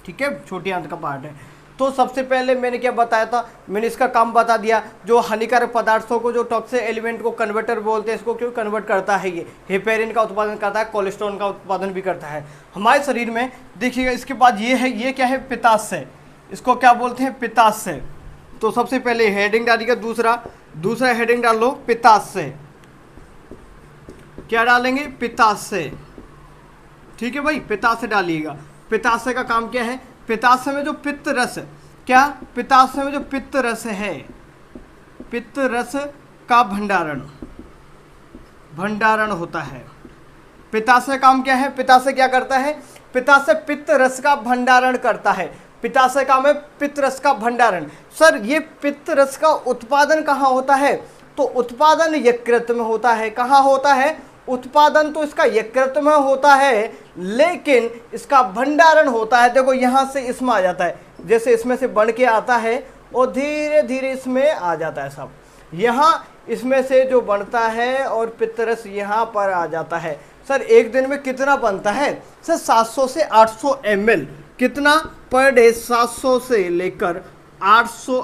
ठीक है, छोटी आंत का पार्ट है। तो सबसे पहले मैंने क्या बताया था? मैंने इसका काम बता दिया। जो हानिकारक पदार्थों को, जो टॉक्सिक एलिमेंट को कन्वर्टर बोलते हैं, इसको क्यों कन्वर्ट करता है? ये हेपेरिन का उत्पादन करता है, कोलेस्ट्रॉल का उत्पादन भी करता है हमारे शरीर में। देखिएगा इसके बाद ये है, ये क्या है? पित्ताशय। इसको क्या बोलते हैं? पित्ताशय। तो सबसे पहले हेडिंग डालिएगा, दूसरा हेडिंग डाल लो, पित्ताशय। क्या डालेंगे? पित्ताशय। ठीक है भाई, पित्ताशय डालिएगा। पित्ताशय का काम क्या है? पित्ताशय में जो पित्त रस, क्या? पित्ताशय में जो पित्त रस है, पित्त रस का भंडारण होता है। पित्ताशय काम क्या है? पित्ताशय क्या करता है? पित्ताशय पित्त रस का भंडारण करता है। पित्ताशय काम है पित्त रस का भंडारण। सर ये पित्त रस का उत्पादन कहाँ होता है? तो उत्पादन यकृत में होता है। कहाँ होता है? उत्पादन तो इसका यकृत में होता है, लेकिन इसका भंडारण होता है, देखो यहाँ से इसमें आ जाता है। जैसे इसमें से बढ़ के आता है और धीरे धीरे इसमें आ जाता है सब। यहाँ इसमें से जो बनता है और पित्तरस यहाँ पर आ जाता है। सर एक दिन में कितना बनता है? सर 700 से 800 ml। कितना पर डे? 700 से लेकर 800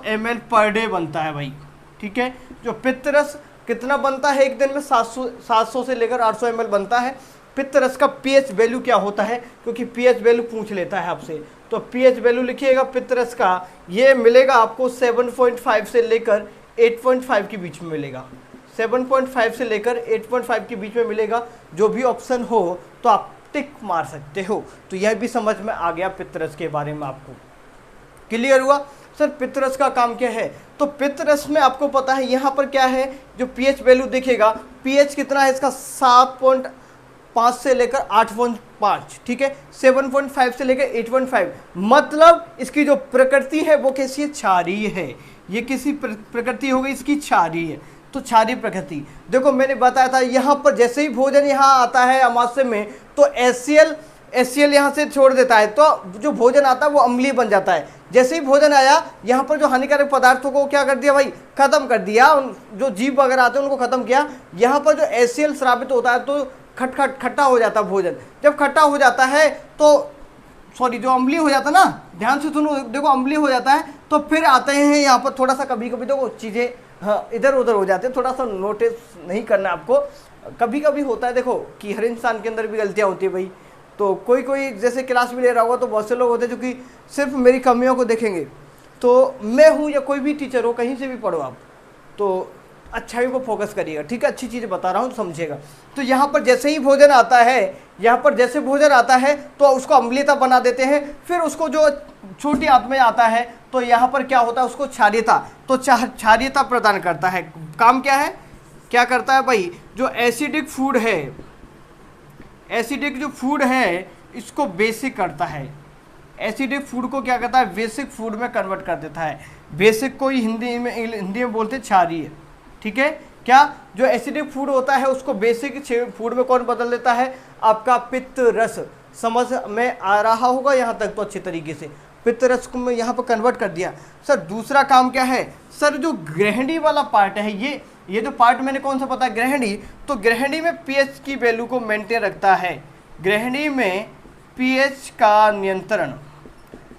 ml पर डे बनता है भाई। ठीक है, जो पित्तरस कितना बनता है एक दिन में? 700 से लेकर 800 ml बनता है। पित्तरस का पीएच वैल्यू क्या होता है? क्योंकि पीएच वैल्यू पूछ लेता है आपसे, तो पीएच वैल्यू लिखिएगा पित्तरस का। ये मिलेगा आपको 7.5 से लेकर 8.5 के बीच में मिलेगा। 7.5 से लेकर 8.5 के बीच में मिलेगा। जो भी ऑप्शन हो तो आप टिक मार सकते हो। तो यह भी समझ में आ गया पित्तरस के बारे में। आपको क्लियर हुआ? सर पित्तरस का काम क्या है? तो पित्तरस में आपको पता है यहाँ पर क्या है, जो पीएच वैल्यू देखिएगा, पीएच कितना है इसका? 7.5 से लेकर 8.5। ठीक है, 7.5 से लेकर 8.5। मतलब इसकी जो प्रकृति है वो कैसी है? क्षारीय है। ये किसी प्रकृति हो गई, इसकी क्षारीय है। तो क्षारीय प्रकृति, देखो मैंने बताया था यहाँ पर जैसे ही भोजन यहाँ आता है अमाशय में, तो HCl यहाँ से छोड़ देता है, तो जो भोजन आता है वो अम्लीय बन जाता है। जैसे ही भोजन आया यहाँ पर जो हानिकारक पदार्थों को क्या कर दिया भाई? खत्म कर दिया। जो जीव वगैरह आते हैं उनको खत्म किया। यहाँ पर जो HCl स्रावित होता है तो खट्टा हो जाता है भोजन। जब खट्टा हो जाता है तो जो अम्लीय हो जाता है ना, ध्यान से सुनो, देखो अम्लीय हो जाता है तो फिर आते हैं यहाँ पर थोड़ा सा कभी कभी देखो चीज़ें हाँ इधर उधर हो जाते हैं, थोड़ा सा नोटिस नहीं करना आपको। कभी कभी होता है देखो कि हर इंसान के अंदर भी गलतियाँ होती है भाई। तो कोई कोई जैसे क्लास में ले रहा होगा तो बहुत से लोग होते हैं जो कि सिर्फ मेरी कमियों को देखेंगे। तो मैं हूँ या कोई भी टीचर हो, कहीं से भी पढ़ो आप, तो अच्छाई को फोकस करिएगा, ठीक है। अच्छी चीज़ें बता रहा हूँ तो समझिएगा। तो यहाँ पर जैसे ही भोजन आता है, यहाँ पर जैसे भोजन आता है तो उसको अम्लीयता बना देते हैं। फिर उसको जो छोटी आंत में आता है तो यहाँ पर क्या होता है, उसको क्षारीयता, तो क्षारीयता प्रदान करता है। काम क्या है, क्या करता है भाई, जो एसिडिक फूड है, एसिडिक जो फूड है इसको बेसिक करता है। एसिडिक फूड को क्या करता है, बेसिक फूड में कन्वर्ट कर देता है। बेसिक को ही हिंदी में बोलते हैं क्षारीय, ठीक है। क्या, जो एसिडिक फूड होता है उसको बेसिक फूड में कौन बदल देता है, आपका पित्त रस। समझ में आ रहा होगा यहाँ तक तो अच्छे तरीके से। पित्त रस को मैं यहाँ पर कन्वर्ट कर दिया। सर दूसरा काम क्या है, सर जो ग्रहणी वाला पार्ट है, ये जो पार्ट मैंने कौन सा पता है, ग्रहणी। तो ग्रहणी में पीएच की वैल्यू को मेंटेन रखता है। ग्रहणी में पीएच का नियंत्रण,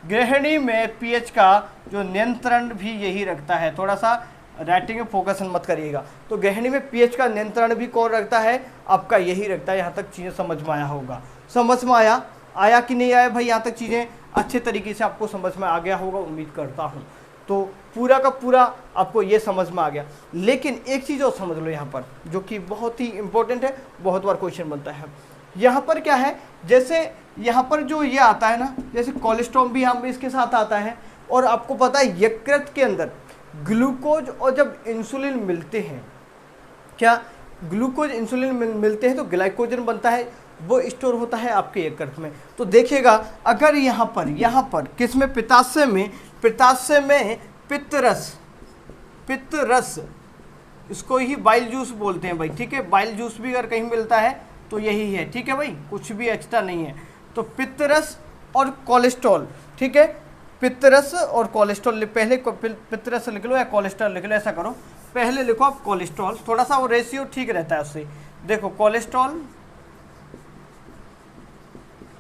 ग्रहणी में पीएच का जो नियंत्रण भी यही रखता है। थोड़ा सा राइटिंग में फोकस मत करिएगा। तो ग्रहणी में पीएच का नियंत्रण भी कौन रखता है, आपका यही रखता है। यहाँ तक चीज़ें समझ में आया होगा, समझ में आया कि नहीं आया भाई, यहाँ तक चीज़ें अच्छे तरीके से आपको समझ में आ गया होगा, उम्मीद करता हूँ। तो पूरा का पूरा आपको ये समझ में आ गया। लेकिन एक चीज़ और समझ लो यहाँ पर, जो कि बहुत ही इंपॉर्टेंट है, बहुत बार क्वेश्चन बनता है। यहाँ पर क्या है, जैसे यहाँ पर जो ये आता है ना, जैसे कोलेस्ट्रॉल भी यहाँ पर इसके साथ आता है। और आपको पता है यकृत के अंदर ग्लूकोज और जब इंसुलिन मिलते हैं, क्या ग्लूकोज इंसुलिन मिलते हैं तो ग्लाइकोजन बनता है, वो स्टोर होता है आपके यकृत में। तो देखिएगा अगर यहाँ पर किस में, पित्ताशय में पित्त रस, इसको ही बाइल जूस बोलते हैं भाई, ठीक है। बाइल जूस भी अगर कहीं मिलता है तो यही है, ठीक है भाई, कुछ भी एक्स्ट्रा नहीं है। तो पित्त रस और कोलेस्ट्रॉल, ठीक है। पित्त रस और कोलेस्ट्रॉल, पहले पित्त रस लिख लो या कोलेस्ट्रॉल लिख लो, ऐसा करो, पहले लिखो आप कोलेस्ट्रॉल, थोड़ा सा वो रेशियो ठीक रहता है उससे। देखो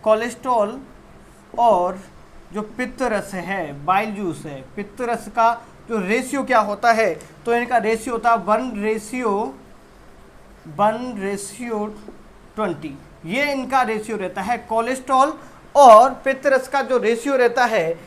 कोलेस्ट्रॉल और जो पित्त रस है, बाइल जूस है, पित्त रस का जो रेशियो क्या होता है, तो इनका रेशियो होता है 1:20। ये इनका रेशियो रहता है। कोलेस्ट्रॉल और पित्त रस का जो रेशियो रहता है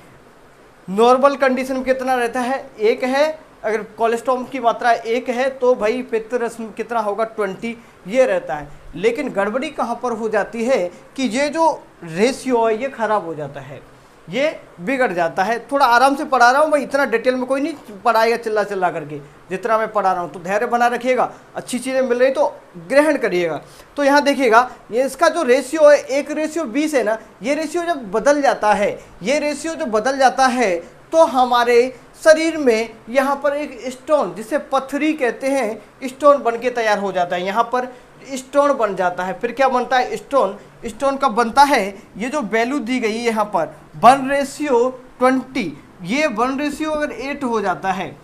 नॉर्मल कंडीशन में कितना रहता है, 1 है। अगर कोलेस्ट्रॉल की मात्रा 1 है तो भाई पित्त रस में कितना होगा, 20 ये रहता है। लेकिन गड़बड़ी कहाँ पर हो जाती है कि ये जो रेशियो है ये खराब हो जाता है, ये बिगड़ जाता है। थोड़ा आराम से पढ़ा रहा हूँ भाई, इतना डिटेल में कोई नहीं पढ़ाएगा चिल्ला करके, जितना मैं पढ़ा रहा हूँ। तो धैर्य बना रखिएगा, अच्छी चीज़ें मिल रही तो ग्रहण करिएगा। तो यहाँ देखिएगा, ये इसका जो रेशियो है 1:20 है ना, ये रेशियो जब बदल जाता है, ये रेशियो जब बदल जाता है तो हमारे शरीर में यहाँ पर एक स्टोन, जिसे पथरी कहते हैं, स्टोन बन के तैयार हो जाता है। यहाँ पर स्टोन बन जाता है। फिर क्या बनता है, स्टोन कब बनता है, ये जो वैल्यू दी गई है यहाँ पर 1:20, ये 1 अगर 8 हो जाता है,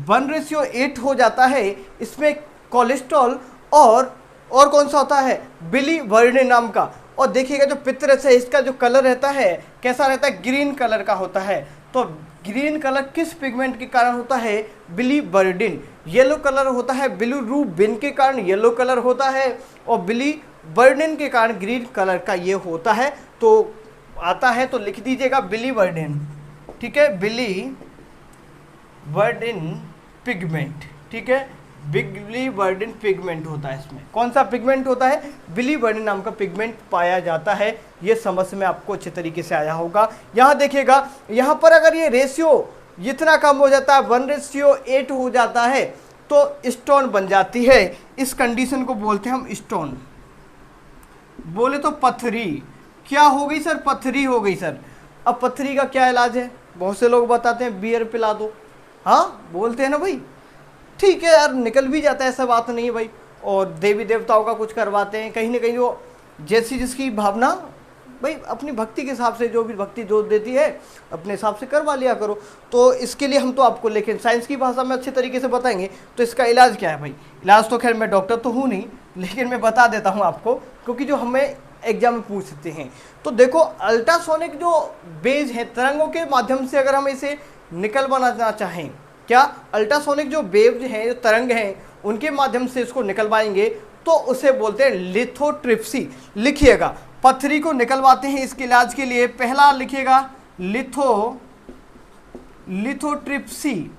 1:8 हो जाता है, इसमें कोलेस्ट्रॉल और कौन सा होता है, बिलीवर्डिन नाम का। और देखिएगा जो पित्त रस है इसका जो कलर रहता है कैसा रहता है, ग्रीन कलर का होता है। तो ग्रीन कलर किस पिगमेंट के कारण होता है, बिलीवर्डिन। येलो कलर होता है बिलीरुबिन के कारण येलो कलर होता है, और बिलीवर्डिन के कारण ग्रीन कलर का ये होता है। तो आता है तो लिख दीजिएगा बिलीवर्डिन, ठीक है, बिलीवर्डिन पिगमेंट, ठीक है। बिलीवर्डिन पिगमेंट होता है। इसमें कौन सा पिगमेंट होता है, बिलीवर्डिन नाम का पिगमेंट पाया जाता है। ये समझ में आपको अच्छे तरीके से आया होगा। यहाँ देखिएगा, यहाँ पर अगर ये रेशियो इतना कम हो जाता है, 1:8 हो जाता है, तो स्टोन बन जाती है। इस कंडीशन को बोलते हैं हम स्टोन। बोले तो पथरी, क्या हो गई सर, पथरी हो गई सर। अब पथरी का क्या इलाज है, बहुत से लोग बताते हैं बियर पिला दो, हाँ बोलते हैं ना भाई, ठीक है यार, निकल भी जाता है, ऐसा बात नहीं है भाई। और देवी देवताओं का कुछ करवाते हैं, कहीं ना कहीं वो जैसी जिसकी भावना भाई, अपनी भक्ति के हिसाब से जो भी भक्ति जो देती है अपने हिसाब से करवा लिया करो। तो इसके लिए हम तो आपको, लेकिन साइंस की भाषा में अच्छे तरीके से बताएंगे। तो इसका इलाज क्या है भाई, इलाज तो खैर मैं डॉक्टर तो हूँ नहीं, लेकिन मैं बता देता हूँ आपको, क्योंकि जो हमें एग्जाम में पूछ सकते हैं। तो देखो अल्ट्रासोनिक जो वेव्स है, तरंगों के माध्यम से अगर हम इसे निकलवाना चाहें, क्या अल्ट्रासोनिक जो वेव्स हैं, जो तरंग हैं, उनके माध्यम से इसको निकलवाएंगे तो उसे बोलते हैं लिथोट्रिप्सी। लिखिएगा, पथरी को निकलवाते हैं इसके इलाज के लिए, पहला लिखिएगा लिथोट्रिप्सी।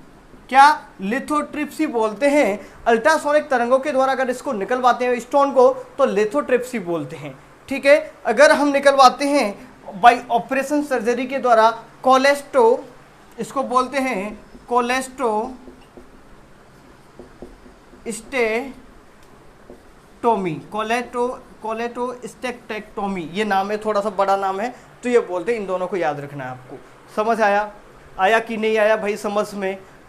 क्या लिथोट्रिप्सी बोलते हैं। अल्ट्रासोनिक तरंगों के द्वारा अगर इसको निकलवाते हैं स्टोन को तो लिथोट्रिप्सी बोलते हैं। ठीक है, अगर हम निकलवाते हैं बाय ऑपरेशन सर्जरी के द्वारा कोलेस्टो, इसको बोलते हैं कोलेटोस्टेक्टोमी, ये नाम है, थोड़ा सा बड़ा नाम है, तो ये बोलते हैं। इन दोनों को याद रखना है आपको। समझ आया कि नहीं आया भाई?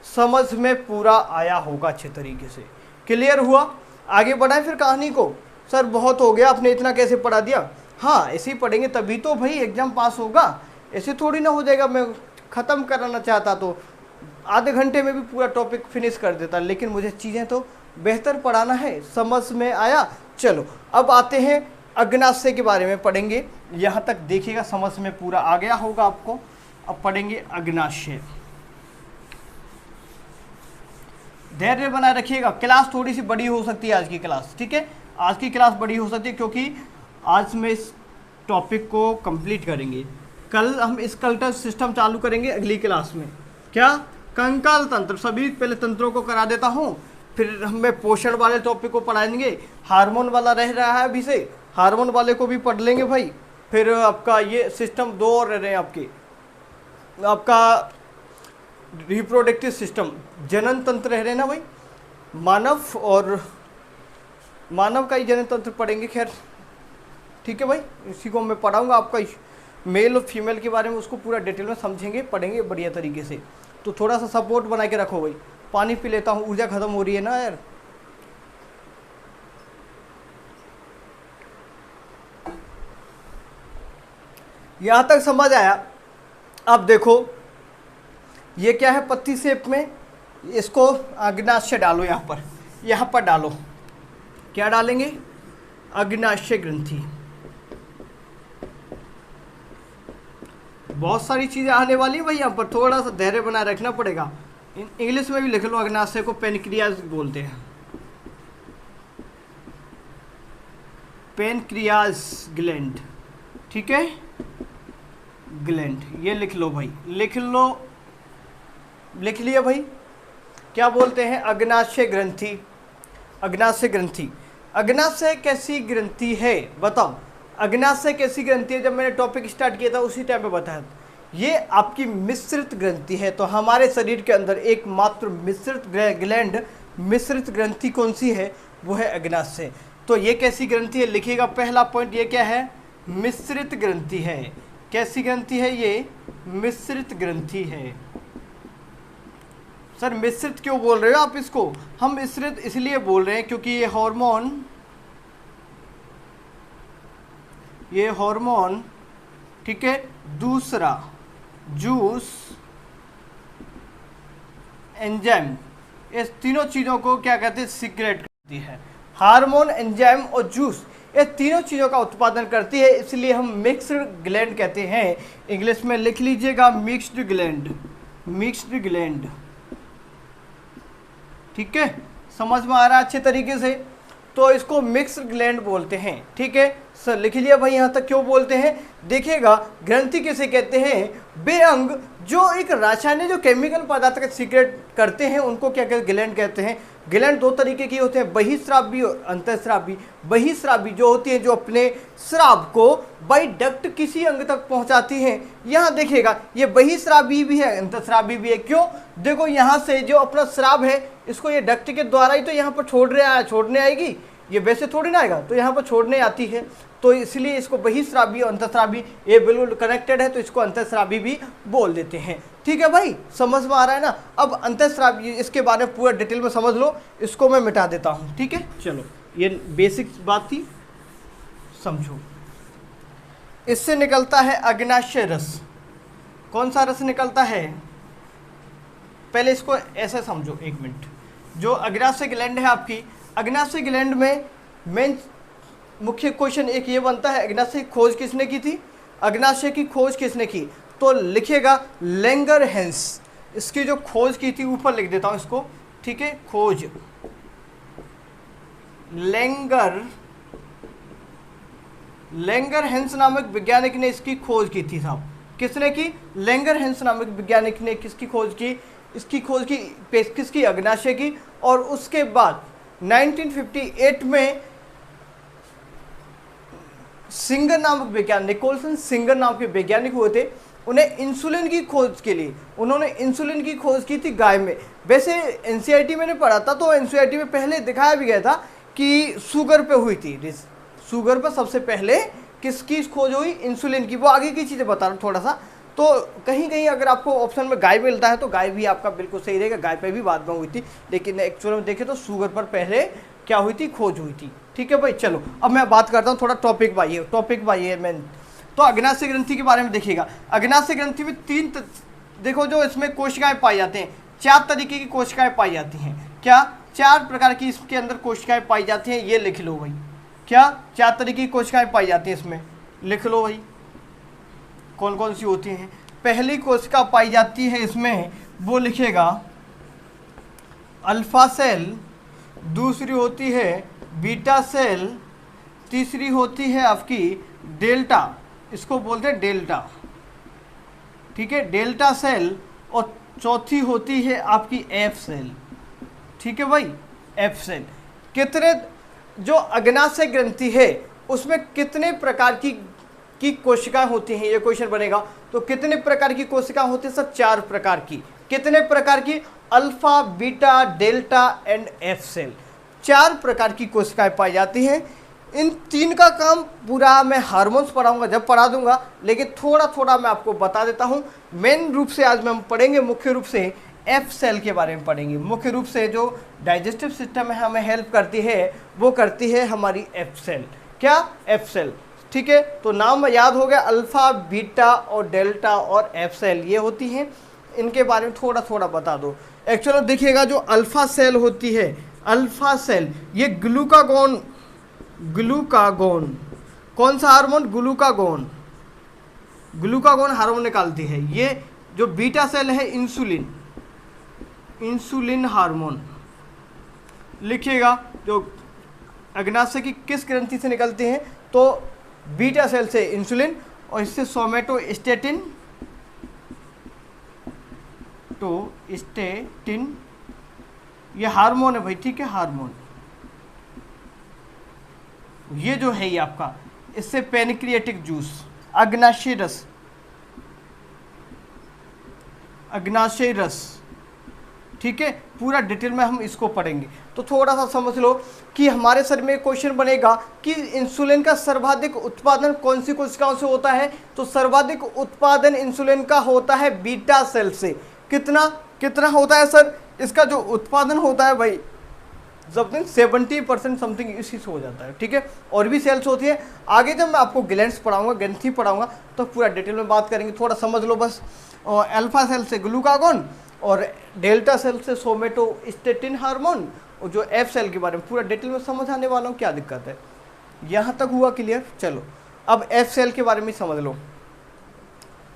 समझ में पूरा आया होगा अच्छे तरीके से। क्लियर हुआ? आगे बढ़ाएं फिर कहानी को। सर बहुत हो गया, आपने इतना कैसे पढ़ा दिया? हाँ, ऐसे ही पढ़ेंगे तभी तो भाई एग्जाम पास होगा, ऐसे थोड़ी ना हो जाएगा। मैं ख़त्म कराना चाहता तो आधे घंटे में भी पूरा टॉपिक फिनिश कर देता, लेकिन मुझे चीज़ें तो बेहतर पढ़ाना है। समझ में आया? चलो अब आते हैं अग्नाशय के बारे में पढ़ेंगे। यहाँ तक देखिएगा, समझ में पूरा आ गया होगा आपको। अब पढ़ेंगे अग्नाशय। धैर्य बनाए रखिएगा। क्लास थोड़ी सी बड़ी हो सकती है आज की क्लास, ठीक है? आज की क्लास बड़ी हो सकती है क्योंकि आज में इस टॉपिक को कंप्लीट करेंगे। कल हम स्केलेटल सिस्टम चालू करेंगे अगली क्लास में। क्या? कंकाल तंत्र। सभी पहले तंत्रों को करा देता हूँ, फिर हमें पोषण वाले टॉपिक को पढ़ाएंगे। हार्मोन वाला रह रहा है अभी से, हार्मोन वाले को भी पढ़ लेंगे भाई। फिर आपका ये सिस्टम 2 और रह रहे हैं आपके, आपका रिप्रोडक्टिव सिस्टम, जनन तंत्र रह रहे हैं ना भाई, मानव का ही जनन तंत्र पढ़ेंगे। खैर ठीक है भाई, इसी को मैं पढ़ाऊंगा आपका मेल और फीमेल के बारे में, उसको पूरा डिटेल में समझेंगे, पढ़ेंगे बढ़िया तरीके से। तो थोड़ा सा सपोर्ट बना के रखो भाई। पानी पी लेता हूँ, ऊर्जा खत्म हो रही है ना यार। यहां तक समझ आया? अब देखो ये क्या है, पत्ती शेप में, इसको अग्नाशय डालो। यहाँ पर डालो। क्या डालेंगे? अग्नाशय ग्रंथि। बहुत सारी चीजें आने वाली है भाई, यहाँ पर थोड़ा सा धैर्य बनाए रखना पड़ेगा। इंग्लिश में भी लिख लो, अग्नाशय को पेनक्रियाज बोलते हैं। पेनक्रियाज ग्लैंड, ठीक है? ग्लैंड, ये लिख लो भाई, लिख लिया भाई। क्या बोलते हैं? अग्नाशय ग्रंथि। अग्नाशय कैसी ग्रंथि है बताओ? अग्नाशय कैसी ग्रंथि है? जब मैंने टॉपिक स्टार्ट किया था उसी टाइम पे बताया। ये आपकी मिश्रित ग्रंथि है। तो हमारे शरीर के अंदर एकमात्र मिश्रित ग्रंथि कौन सी है? वो है अग्नाशय। तो ये कैसी ग्रंथि है? लिखिएगा पहला पॉइंट, ये क्या है? मिश्रित ग्रंथि है। कैसी ग्रंथि है? ये मिश्रित ग्रंथि है। सर मिश्रित क्यों बोल रहे हो आप इसको? हम मिश्रित इसलिए बोल रहे हैं क्योंकि ये हार्मोन, ठीक है, दूसरा जूस एंजाइम, इस तीनों चीजों को क्या कहते हैं? सीक्रेट करती है। हार्मोन, एंजाइम और जूस, ये तीनों चीजों का उत्पादन करती है, इसलिए हम मिक्स्ड ग्लैंड कहते हैं। इंग्लिश में लिख लीजिएगा मिक्स्ड ग्लैंड। ठीक है, समझ में आ रहा है अच्छे तरीके से? तो इसको मिक्स्ड ग्लैंड बोलते हैं। ठीक है सर, लिख लिया भाई? यहाँ तक क्यों बोलते हैं? देखिएगा, ग्रंथि किसे कहते हैं? वे अंग जो एक रासायनिक, जो केमिकल पदार्थ का सीक्रेट करते हैं, उनको क्या कहते हैं? ग्लैंड कहते हैं। ग्लैंड 2 तरीके की होते हैं, बहिस्रावी और अंतःस्रावी। बहिस्रावी जो होती है, जो अपने स्राव को बाई डक्ट किसी अंग तक पहुंचाती हैं। यहाँ देखिएगा, ये बहिस्रावी भी है, अंतःस्रावी भी है। क्यों? देखो यहाँ से जो अपना स्राव है, इसको ये डक्ट के द्वारा ही तो यहाँ पर छोड़ने आएगी, ये वैसे थोड़ी ना आएगा, तो यहाँ पर छोड़ने आती है। तो इसलिए इसको बहिस्रावी और अंतःस्रावी, ये बिल्कुल कनेक्टेड है, तो इसको अंतःस्रावी भी बोल देते हैं। ठीक है भाई, समझ में आ रहा है ना? अब अंतःस्रावी, इसके बारे में पूरा डिटेल में समझ लो, इसको मैं मिटा देता हूँ। ठीक है, चलो, ये बेसिक बात थी, समझो। इससे निकलता है अग्नाशय रस। कौन सा रस निकलता है? पहले इसको ऐसे समझो, 1 मिनट। जो अग्नाशय ग्लैंड है आपकी, अग्नाशय ग्लैंड में मेन मुख्य क्वेश्चन एक ये बनता है, अग्नाशय की खोज किसने की थी? अग्नाशय की खोज किसने की? तो लिखिएगा लैंगरहैंस, इसकी जो खोज की थी ऊपर लिख देता हूं इसको, ठीक है, खोज लैंगरहैंस नामक वैज्ञानिक ने इसकी खोज की थी साहब। किसने की? लैंगरहैंस नामक वैज्ञानिक ने किसकी खोज की? इसकी खोज की, किसकी? अग्नाशय की। और उसके बाद 1958 में सिंगर नामक वैज्ञानिक, निकोलसन सिंगर नाम के वैज्ञानिक हुए थे, उन्हें इंसुलिन की खोज के लिए, उन्होंने इंसुलिन की खोज की थी गाय में। वैसे एनसीईआरटी मैंने पढ़ा था, तो एनसीईआरटी में पहले दिखाया भी गया था कि शुगर पे हुई थी, शुगर पर सबसे पहले किसकी खोज हुई? इंसुलिन की। वो आगे की चीज़ें बता रहा हूँ थोड़ा सा, तो कहीं कहीं अगर आपको ऑप्शन में गाय मिलता है तो गाय भी आपका बिल्कुल सही रहेगा, गाय पे भी बाद में हुई थी, लेकिन एक्चुअल में देखें तो शुगर पर पहले क्या हुई थी? खोज हुई थी। ठीक है भाई, चलो अब मैं बात करता हूँ थोड़ा टॉपिक बाई है मैं। तो अग्नाशय ग्रंथि के बारे में देखिएगा। अग्नाशय ग्रंथि में देखो जो इसमें कोशिकाएं पाई जाती हैं, 4 तरीके की कोशिकाएं पाई जाती हैं। क्या? 4 प्रकार की इसके अंदर कोशिकाएं पाई जाती हैं, ये लिख लो भाई। क्या? 4 तरीके की कोशिकाएं पाई जाती हैं इसमें, लिख लो भाई कौन कौन सी होती हैं। पहली कोशिका पाई जाती है इसमें, वो लिखेगा अल्फा सेल, दूसरी होती है बीटा सेल, तीसरी होती है आपकी डेल्टा, इसको बोलते हैं डेल्टा, ठीक है, डेल्टा सेल, और चौथी होती है आपकी एफ सेल। ठीक है भाई, एफ सेल। कितने, जो अग्नाशय ग्रंथि है उसमें कितने प्रकार की कोशिकाएं होती हैं, ये क्वेश्चन बनेगा। तो कितने प्रकार की कोशिकाएं होती हैं सर? 4 प्रकार की। कितने प्रकार की? Alpha, beta, delta and F cell, 4 प्रकार की कोशिकाएं पाई जाती हैं। इन 3 का काम पूरा मैं हार्मोन्स पढ़ाऊंगा जब पढ़ा दूंगा, लेकिन थोड़ा थोड़ा मैं आपको बता देता हूं। मेन रूप से आज हम पढ़ेंगे मुख्य रूप से एफ सेल के बारे में पढ़ेंगे। मुख्य रूप से जो डाइजेस्टिव सिस्टम में हमें हेल्प करती है वो करती है हमारी एफ सेल। क्या? F cell. ठीक है, तो नाम याद हो गया, अल्फा, बीटा और डेल्टा और एफ सेल ये होती हैं। इनके बारे में थोड़ा थोड़ा बता दो। एक्चुअली देखिएगा जो अल्फा सेल होती है, अल्फा सेल ये ग्लूकागोन कौन सा हार्मोन? ग्लूकागोन हार्मोन निकालती है। ये जो बीटा सेल है इंसुलिन हार्मोन। लिखिएगा जो अग्नाशय की किस ग्रंथि से निकलते हैं? तो बीटा सेल से इंसुलिन, और इससे सोमेटोस्टेटिन ये हार्मोन है भाई। ठीक है, हार्मोन ये जो है ये आपका, इससे पैनक्रियाटिक जूस, अग्नाशय रस, ठीक है, पूरा डिटेल में हम इसको पढ़ेंगे। तो थोड़ा सा समझ लो कि हमारे शरीर में क्वेश्चन बनेगा कि इंसुलिन का सर्वाधिक उत्पादन कौन सी कोशिकाओं से होता है? तो सर्वाधिक उत्पादन इंसुलिन का होता है बीटा सेल से। कितना होता है सर? इसका जो उत्पादन होता है भाई समथिंग 70% समथिंग इसी से हो जाता है। ठीक है, और भी सेल्स होती है। आगे जब मैं आपको ग्लैंड्स पढ़ाऊंगा, ग्रंथि पढ़ाऊंगा, तो पूरा डिटेल में बात करेंगे। थोड़ा समझ लो बस। और अल्फा सेल से ग्लूकागोन और डेल्टा सेल से सोमेटोस्टेटिन हार्मोन, और जो एफ सेल के बारे में पूरा डिटेल में समझ आने वाला हूँ। क्या दिक्कत है? यहाँ तक हुआ क्लियर? चलो अब एफ सेल के बारे में समझ लो।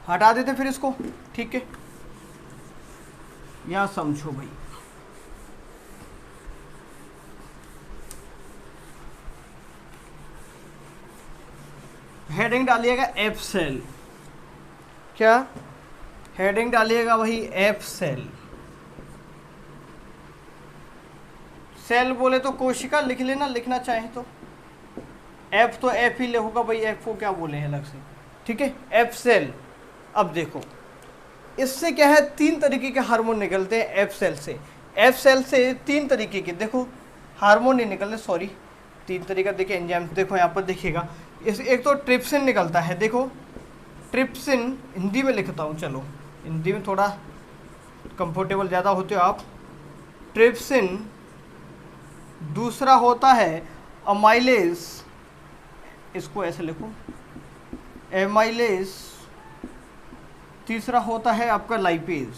हटा देते फिर इसको। ठीक है, यहाँ समझो भाई। हेडिंग डालिएगा एफ सेल। क्या हेडिंग डालिएगा? वही एफ सेल। सेल बोले तो कोशिका लिख लेना, लिखना चाहे तो। एफ तो एफ ही होगा भाई, एफ को क्या बोले हैं अलग से। ठीक है, एफ सेल। अब देखो इससे क्या है, 3 तरीके के हार्मोन निकलते हैं एफ सेल से। एफ सेल से 3 तरीके के, देखो हार्मोन नहीं निकलते, सॉरी 3 तरीका देखिए एंजाइम। देखो यहाँ पर देखिएगा, इस एक तो ट्रिप्सिन निकलता है। देखो ट्रिप्सिन हिंदी में लिखता हूँ, चलो हिंदी में थोड़ा कंफर्टेबल ज़्यादा होते हो आप। ट्रिप्सिन, दूसरा होता है अमाइलेज, इसको ऐसे लिखो एमाइलेज, तीसरा होता है आपका लाइपेज।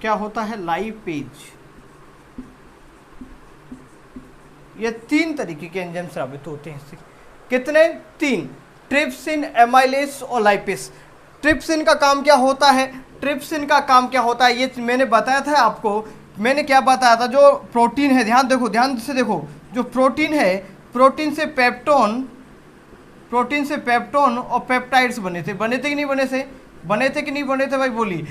क्या होता है? लाइपेज। ये 3 तरीके के एंजाइम साबित होते हैं इससे। कितने? 3, ट्रिप्सिन, एमाइलेज और लाइपेज। ट्रिप्सिन का काम क्या होता है? ट्रिप्सिन का काम क्या होता है ये मैंने बताया था आपको। मैंने क्या बताया था? जो प्रोटीन है, ध्यान देखो, ध्यान से देखो, जो प्रोटीन है, प्रोटीन से पेप्टोन और पेप्टाइड्स बने थे कि नहीं बने थे? बने थे कि नहीं बने थे भाई, बोलिए।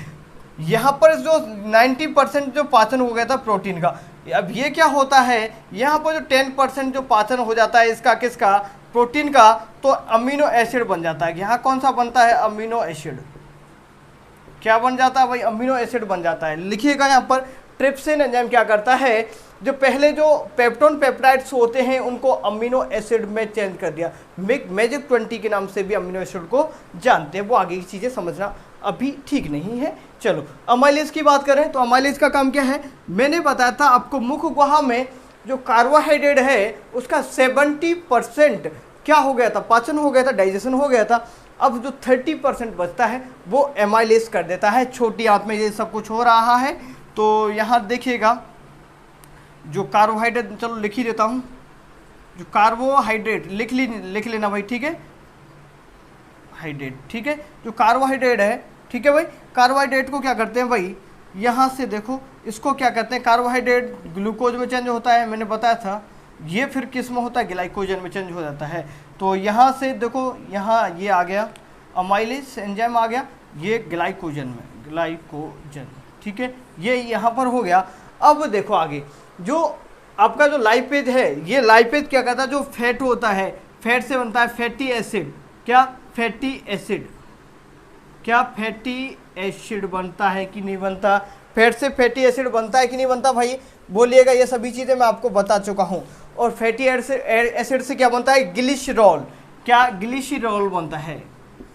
यहाँ पर जो 90% जो पाचन हो गया था प्रोटीन का, अब ये क्या होता है, यहाँ पर जो 10% जो पाचन हो जाता है इसका, किसका? प्रोटीन का, तो अमीनो एसिड बन जाता है। यहाँ कौन सा बनता है? Amino acid. क्या बन जाता है भाई? अमीनो एसिड बन जाता है। लिखिएगा यहाँ पर, ट्रिप्सिन एंजाइम क्या करता है, जो पहले जो पेप्टोन पेप्टाइड्स होते हैं उनको अमीनो एसिड में चेंज कर दिया। मैजिक 20 के नाम से भी अमीनो एसिड को जानते हैं। वो आगे की चीज़ें समझना अभी ठीक नहीं है। चलो अमाइलेज की बात करें तो अमाइलेज का काम क्या है? मैंने बताया था आपको, मुख गुहा में जो कार्बोहाइड्रेट है उसका 70% क्या हो गया था? पाचन हो गया था, डाइजेशन हो गया था। अब जो 30% बचता है वो एमाइलेज कर देता है। छोटी आंत में ये सब कुछ हो रहा है। तो यहाँ देखिएगा, जो कार्बोहाइड्रेट, चलो लिख ही देता हूँ, जो कार्बोहाइड्रेट लिख लेना भाई, ठीक है, हाइड्रेट, ठीक है, जो कार्बोहाइड्रेट है, ठीक है भाई। कार्बोहाइड्रेट को क्या करते हैं भाई, यहाँ से देखो, इसको क्या करते हैं, कार्बोहाइड्रेट ग्लूकोज में चेंज होता है, मैंने बताया था। ये फिर किस में होता है? ग्लाइकोजन में चेंज हो जाता है। तो यहाँ से देखो, यहाँ ये आ गया अमाइलेज एंजाइम आ गया, ये ग्लाइकोजन में, ग्लाइकोजन, ठीक है, ये यहाँ पर हो गया। अब देखो आगे, जो आपका जो लाइपेज है, ये लाइपेज क्या करता है? जो फैट होता है, फैट से बनता है फैटी एसिड। क्या? Fatty acid. क्या फैटी एसिड बनता है कि नहीं बनता? फैट से फैटी एसिड बनता है कि नहीं बनता भाई, बोलिएगा। ये सभी चीज़ें मैं आपको बता चुका हूँ। और फैटी एसिड से क्या बनता है? ग्लिसरॉल। क्या? ग्लिसरॉल बनता है।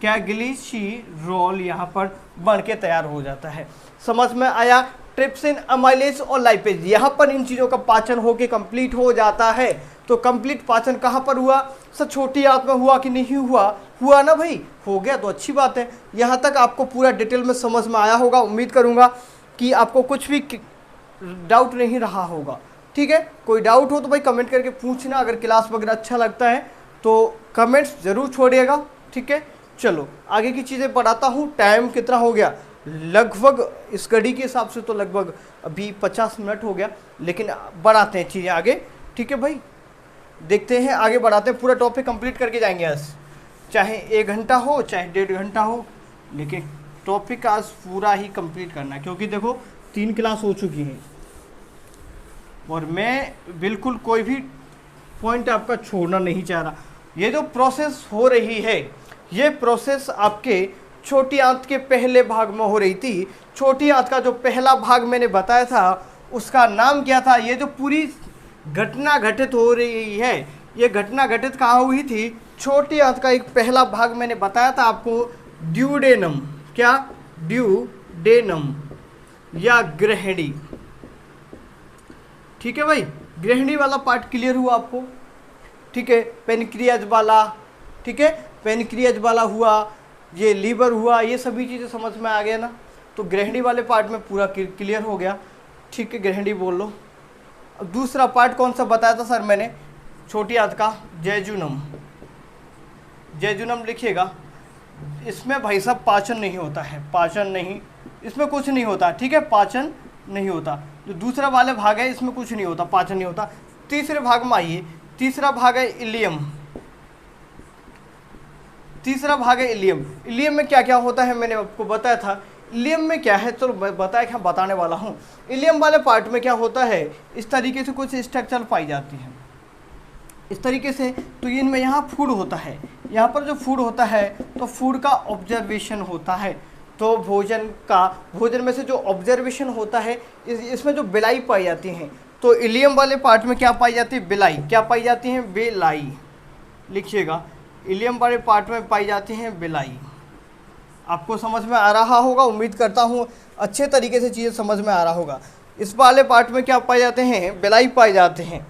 क्या? ग्लिसरॉल यहाँ पर बन के तैयार हो जाता है। समझ में आया? ट्रिप्सिन, अमाइलेज और लाइपेज, यहाँ पर इन चीज़ों का पाचन होके कंप्लीट हो जाता है। तो कंप्लीट पाचन कहाँ पर हुआ? सब छोटी आंत में हुआ कि नहीं हुआ? हुआ ना भाई, हो गया तो अच्छी बात है। यहाँ तक आपको पूरा डिटेल में समझ में आया होगा। उम्मीद करूँगा कि आपको कुछ भी डाउट नहीं रहा होगा, ठीक है। कोई डाउट हो तो भाई कमेंट करके पूछना। अगर क्लास वगैरह अच्छा लगता है तो कमेंट्स ज़रूर छोड़िएगा, ठीक है। चलो आगे की चीज़ें पढ़ाता हूँ। टाइम कितना हो गया? लगभग इस घड़ी के हिसाब से तो लगभग अभी 50 मिनट हो गया, लेकिन बढ़ाते हैं चीज़ें आगे, ठीक है भाई। देखते हैं आगे बढ़ाते हैं, पूरा टॉपिक कंप्लीट करके जाएंगे आज, चाहे 1 घंटा हो चाहे 1.5 घंटा हो, लेकिन टॉपिक आज पूरा ही कंप्लीट करना है। क्योंकि देखो 3 क्लास हो चुकी हैं और मैं बिल्कुल कोई भी पॉइंट आपका छोड़ना नहीं चाह रहा। ये जो प्रोसेस हो रही है, ये प्रोसेस आपके छोटी आंत के पहले भाग में हो रही थी। छोटी आंत का जो पहला भाग मैंने बताया था उसका नाम क्या था? ये जो पूरी घटना घटित हो रही है, ये घटना घटित कहाँ हुई थी? छोटी आंत का एक पहला भाग मैंने बताया था आपको, ड्यूडेनम। क्या? ड्यूडेनम या ग्रहणी, ठीक है भाई। ग्रहणी वाला पार्ट क्लियर हुआ आपको, ठीक है। पेनक्रियाज वाला, ठीक है, पेनक्रियाज वाला हुआ, ये लीवर हुआ, ये सभी चीज़ें समझ में आ गया ना। तो ग्रहणी वाले पार्ट में पूरा क्लियर हो गया, ठीक है। ग्रहणी बोल लो। अब दूसरा पार्ट कौन सा बताया था सर मैंने? छोटी आंत का जेजुनम। जेजुनम लिखिएगा। इसमें भाई साहब पाचन नहीं होता है, पाचन नहीं, इसमें कुछ नहीं होता, ठीक है, पाचन नहीं होता। जो दूसरा वाले भाग है इसमें कुछ नहीं होता, पाचन नहीं होता। तीसरे भाग में आइए, तीसरा भाग है इलियम। तीसरा भाग है इलियम। इलियम में क्या क्या होता है मैंने आपको बताया था। इलियम में क्या है, चलो मैं बताने वाला हूँ। इलियम वाले पार्ट में क्या होता है, इस तरीके से कुछ स्ट्रक्चर पाई जाती है, इस तरीके से। तो इनमें यहाँ फूड होता है, यहाँ पर जो फूड होता है तो फूड का ऑब्जर्वेशन होता है। तो भोजन में से जो ऑब्जर्वेशन होता है, इसमें जो बिलाई पाई जाती हैं। तो इलियम वाले पार्ट में क्या पाई जाती है? बिलाई। क्या पाई जाती हैं? बिलाई। लिखिएगा, इलियम वाले पार्ट में पाई जाती हैं बिलाई। आपको समझ में आ रहा होगा, उम्मीद करता हूँ अच्छे तरीके से चीज़ें समझ में आ रहा होगा। इस वाले पार्ट में क्या पाए जाते हैं? बिलाई पाए जाते हैं,